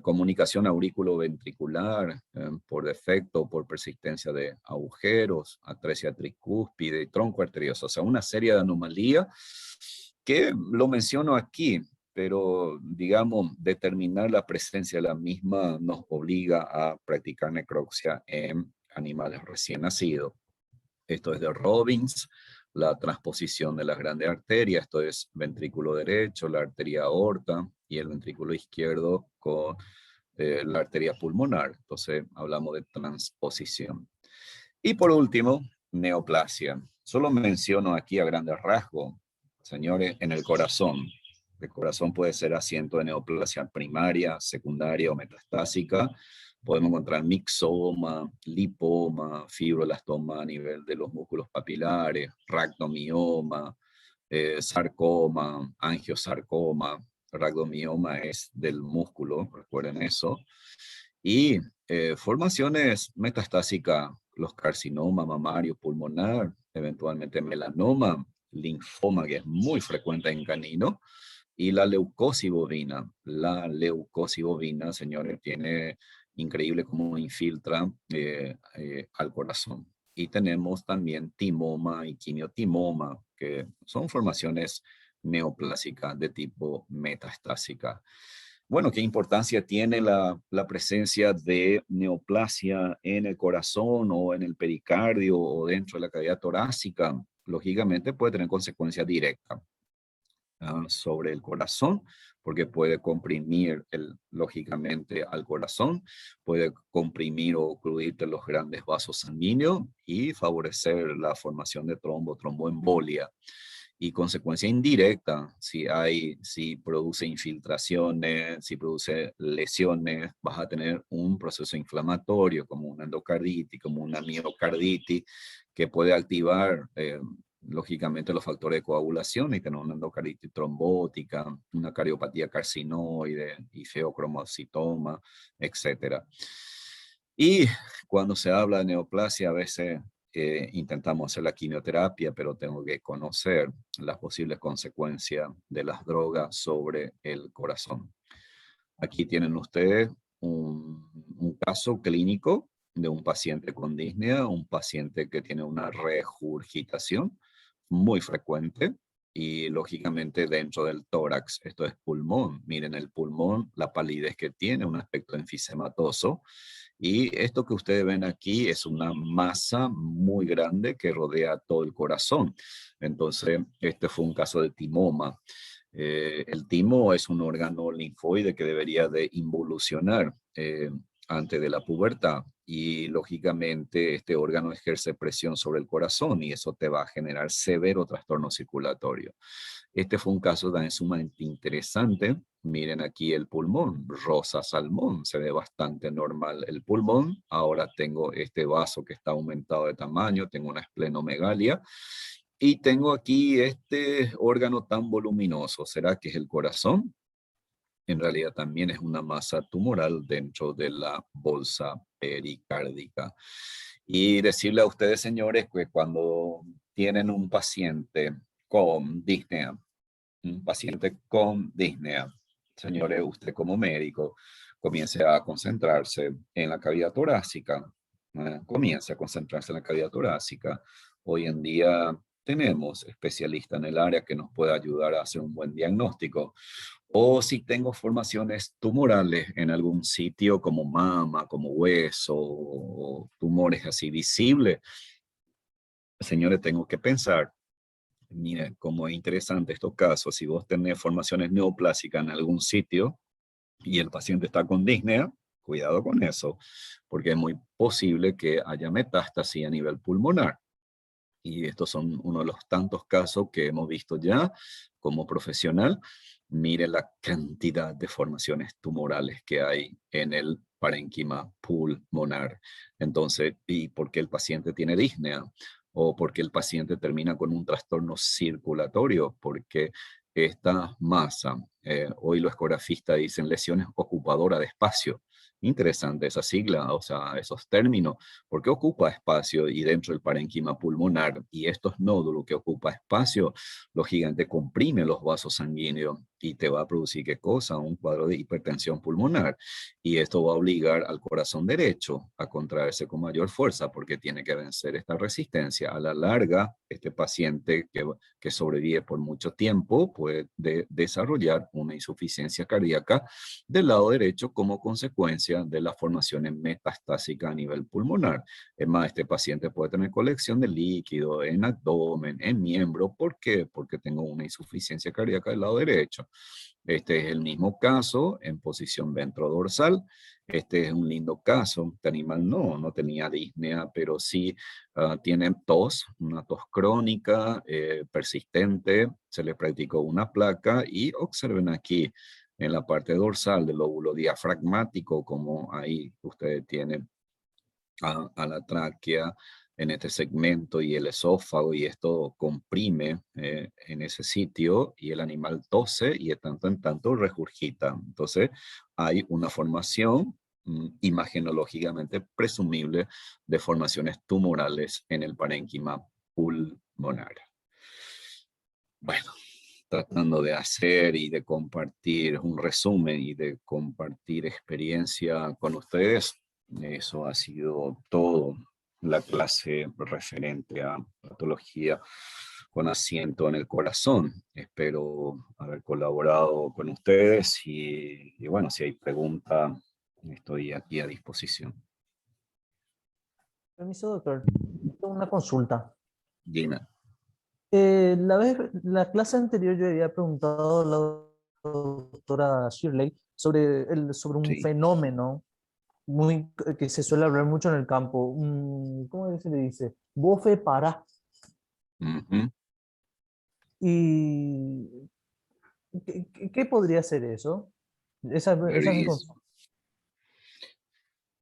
Comunicación aurículo-ventricular por defecto, por persistencia de agujeros, atresia tricúspide, tronco arterioso, o sea, una serie de anomalías que lo menciono aquí, pero digamos, determinar la presencia de la misma nos obliga a practicar necropsia en animales recién nacidos. Esto es de Robbins, la transposición de las grandes arterias, esto es ventrículo derecho, la arteria aorta y el ventrículo izquierdo con la arteria pulmonar. Entonces hablamos de transposición. Y por último, neoplasia. Solo menciono aquí a grandes rasgos, señores, en el corazón. El corazón puede ser asiento de neoplasia primaria, secundaria o metastásica. Podemos encontrar mixoma, lipoma, fibroelastoma a nivel de los músculos papilares, ractomioma, sarcoma, angiosarcoma. rhabdomioma es del músculo, recuerden eso. Y formaciones metastásicas, los carcinomas mamario, pulmonar, eventualmente melanoma, linfoma, que es muy frecuente en canino, y la leucosis bovina. La leucosis bovina, señores, tiene increíble cómo infiltra al corazón. Y tenemos también timoma y quimiotimoma, que son formaciones neoplásicas de tipo metastásica. Bueno, ¿qué importancia tiene la presencia de neoplasia en el corazón o en el pericardio o dentro de la cavidad torácica? Lógicamente puede tener consecuencias directas sobre el corazón, porque puede comprimir, lógicamente, al corazón, puede comprimir o ocluir los grandes vasos sanguíneos y favorecer la formación de tromboembolia. Y consecuencia indirecta, si produce infiltraciones, si produce lesiones, vas a tener un proceso inflamatorio como una endocarditis, como una miocarditis, que puede activar lógicamente los factores de coagulación y tener una endocarditis trombótica, una cariopatía carcinoide y feocromocitoma, etc. Y cuando se habla de neoplasia, a veces intentamos hacer la quimioterapia, pero tengo que conocer las posibles consecuencias de las drogas sobre el corazón. Aquí tienen ustedes un caso clínico de un paciente con disnea, un paciente que tiene una regurgitación muy frecuente y lógicamente dentro del tórax, esto es pulmón. Miren el pulmón, la palidez que tiene, un aspecto enfisematoso. Y esto que ustedes ven aquí es una masa muy grande que rodea todo el corazón. Entonces, este fue un caso de timoma. El timo es un órgano linfoide que debería de involucionar antes de la pubertad y lógicamente este órgano ejerce presión sobre el corazón y eso te va a generar severo trastorno circulatorio. Este fue un caso también sumamente interesante. Miren aquí el pulmón, rosa salmón, se ve bastante normal el pulmón. Ahora tengo este vaso que está aumentado de tamaño, tengo una esplenomegalia y tengo aquí este órgano tan voluminoso. ¿Será que es el corazón? En realidad también es una masa tumoral dentro de la bolsa pericárdica. Y decirle a ustedes, señores, que cuando tienen un paciente con disnea, señores, usted como médico comience a concentrarse en la cavidad torácica, comience a concentrarse en la cavidad torácica. Hoy en día tenemos especialistas en el área que nos puede ayudar a hacer un buen diagnóstico. O si tengo formaciones tumorales en algún sitio como mama, como hueso, o tumores así visibles, señores, tengo que pensar, mire, como es interesante estos casos, si vos tenés formaciones neoplásicas en algún sitio y el paciente está con disnea, cuidado con eso, porque es muy posible que haya metástasis a nivel pulmonar. Y estos son uno de los tantos casos que hemos visto ya como profesional. Mire la cantidad de formaciones tumorales que hay en el parénquima pulmonar. Entonces, ¿y por qué el paciente tiene disnea? ¿O por qué el paciente termina con un trastorno circulatorio? Porque esta masa, hoy los ecografistas dicen lesiones ocupadoras de espacio. Interesante esa sigla, o sea, esos términos, porque ocupa espacio y dentro del parénquima pulmonar y estos nódulos que ocupa espacio, lo gigante comprime los vasos sanguíneos y te va a producir qué cosa, un cuadro de hipertensión pulmonar y esto va a obligar al corazón derecho a contraerse con mayor fuerza porque tiene que vencer esta resistencia. A la larga, este paciente que sobrevive por mucho tiempo puede desarrollar una insuficiencia cardíaca del lado derecho como consecuencia de las formaciones metastásicas a nivel pulmonar. Es más, este paciente puede tener colección de líquido en abdomen, en miembro. ¿Por qué? Porque tengo una insuficiencia cardíaca del lado derecho. Este es el mismo caso en posición ventrodorsal. Este es un lindo caso. Este animal no tenía disnea, pero sí tiene tos, una tos crónica, persistente. Se le practicó una placa y observen aquí en la parte dorsal del lóbulo diafragmático, como ahí ustedes tienen a la tráquea, en este segmento y el esófago y esto comprime en ese sitio y el animal tose y de tanto en tanto regurgita. Entonces hay una formación imagenológicamente presumible de formaciones tumorales en el parénquima pulmonar. Bueno, tratando de hacer y de compartir un resumen y de compartir experiencia con ustedes. Eso ha sido todo la clase referente a patología con asiento en el corazón. Espero haber colaborado con ustedes y bueno, si hay pregunta, estoy aquí a disposición. Permiso, doctor. Tengo una consulta. Dime. La clase anterior yo había preguntado a la doctora Shirley sobre un Sí. fenómeno que se suele hablar mucho en el campo. ¿Cómo se le dice? Bofe para. Ujú. ¿Y qué podría ser eso? Esa es mi consulta.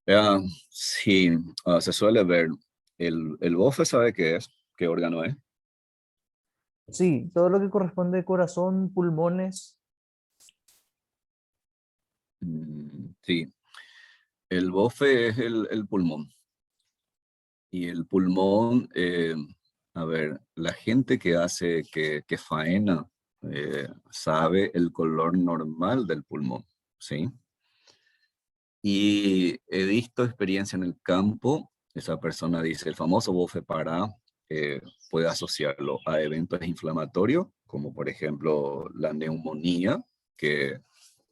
Veris. Sí, se suele ver. El bofe sabe qué es, qué órgano es. Sí, todo lo que corresponde a corazón, pulmones. Sí, el bofe es el pulmón. Y el pulmón, a ver, la gente que hace, que faena, sabe el color normal del pulmón, ¿sí? Y he visto experiencia en el campo, esa persona dice, el famoso bofe para, puede asociarlo a eventos inflamatorios, como por ejemplo la neumonía, que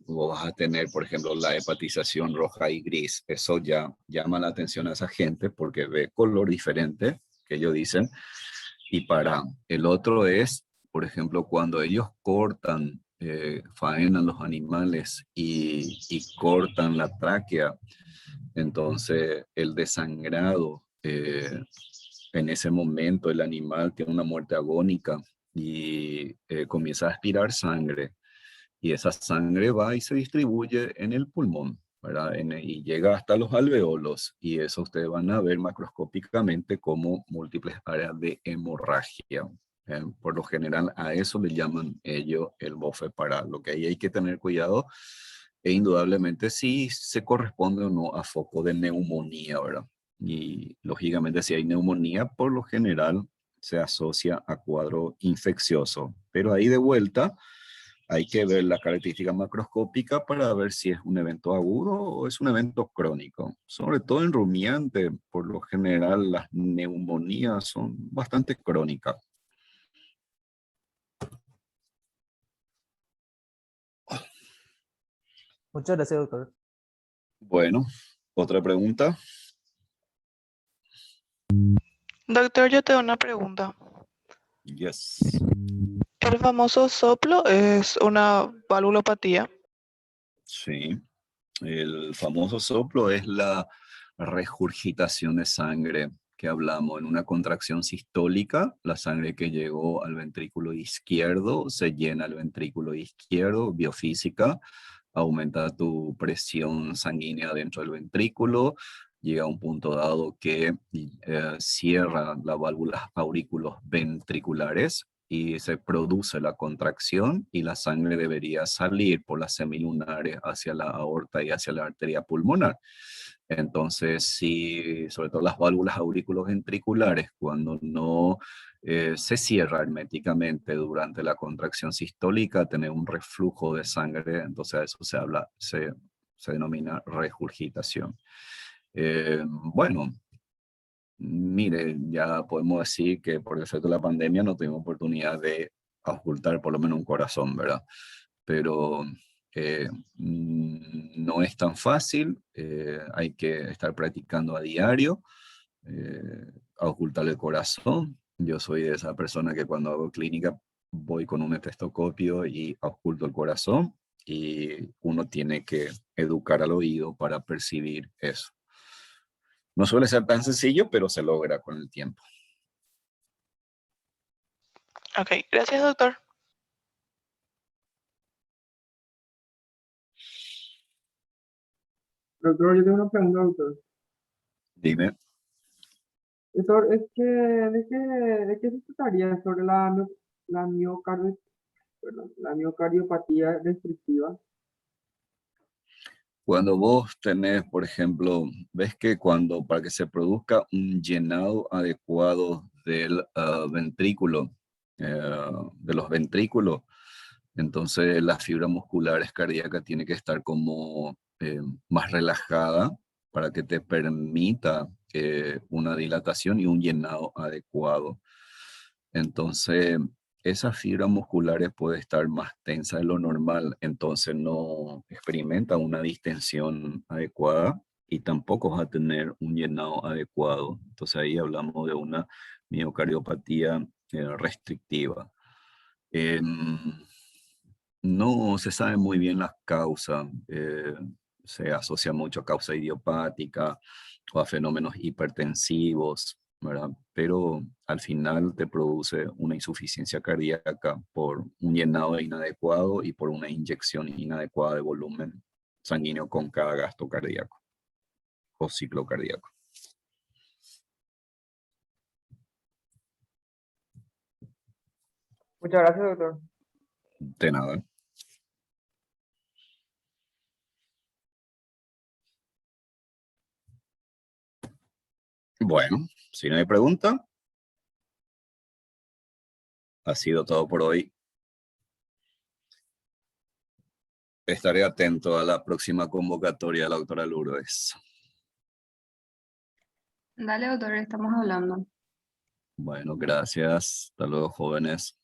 vos vas a tener, por ejemplo, la hepatización roja y gris. Eso ya llama la atención a esa gente porque ve color diferente, que ellos dicen. Y para el otro es, por ejemplo, cuando ellos cortan, faenan los animales y cortan la tráquea, entonces el desangrado, en ese momento el animal tiene una muerte agónica y comienza a aspirar sangre y esa sangre va y se distribuye en el pulmón, ¿verdad? Y llega hasta los alveolos y eso ustedes van a ver macroscópicamente como múltiples áreas de hemorragia. Por lo general a eso le llaman ellos el bofe para. Lo que ahí hay que tener cuidado e indudablemente si se corresponde o no a foco de neumonía, ¿verdad? Y lógicamente si hay neumonía, por lo general se asocia a cuadro infeccioso. Pero ahí de vuelta hay que ver la característica macroscópica para ver si es un evento agudo o es un evento crónico. Sobre todo en rumiante, por lo general las neumonías son bastante crónicas. Muchas gracias, doctor. Bueno, otra pregunta. Doctor, yo tengo una pregunta. Yes. El famoso soplo es una valvulopatía. Sí. El famoso soplo es la regurgitación de sangre que hablamos en una contracción sistólica. La sangre que llegó al ventrículo izquierdo se llena el ventrículo izquierdo, biofísica, aumenta tu presión sanguínea dentro del ventrículo, llega a un punto dado que cierra las válvulas aurículos ventriculares y se produce la contracción y la sangre debería salir por las semilunares hacia la aorta y hacia la arteria pulmonar. Entonces, si sobre todo las válvulas aurículos ventriculares, cuando no se cierra herméticamente durante la contracción sistólica, tener un reflujo de sangre, entonces a eso se denomina regurgitación. Bueno, mire, ya podemos decir que por el efecto de la pandemia no tuvimos oportunidad de ocultar por lo menos un corazón, ¿verdad? Pero no es tan fácil, hay que estar practicando a diario, a ocultar el corazón. Yo soy de esa persona que cuando hago clínica voy con un estetoscopio y oculto el corazón y uno tiene que educar al oído para percibir eso. No suele ser tan sencillo, pero se logra con el tiempo. Ok, gracias, doctor. Doctor, yo tengo una pregunta, doctor. Dime. Doctor, ¿de qué se trataría sobre la miocardio, perdón, la miocardiopatía restrictiva? Cuando vos tenés, por ejemplo, ves que cuando para que se produzca un llenado adecuado del ventrículo, de los ventrículos, entonces la fibra muscular cardíaca tiene que estar como más relajada para que te permita una dilatación y un llenado adecuado. Entonces, esas fibras musculares pueden estar más tensas de lo normal, entonces no experimenta una distensión adecuada y tampoco vas a tener un llenado adecuado. Entonces ahí hablamos de una miocardiopatía restrictiva. Em, no se sabe muy bien las causas, se asocia mucho a causa idiopática o a fenómenos hipertensivos, ¿verdad? Pero al final te produce una insuficiencia cardíaca por un llenado inadecuado y por una inyección inadecuada de volumen sanguíneo con cada gasto cardíaco o ciclo cardíaco. Muchas gracias, doctor. De nada. Bueno, si no hay pregunta, ha sido todo por hoy. Estaré atento a la próxima convocatoria de la doctora Lourdes. Dale, doctor, estamos hablando. Bueno, gracias. Hasta luego, jóvenes.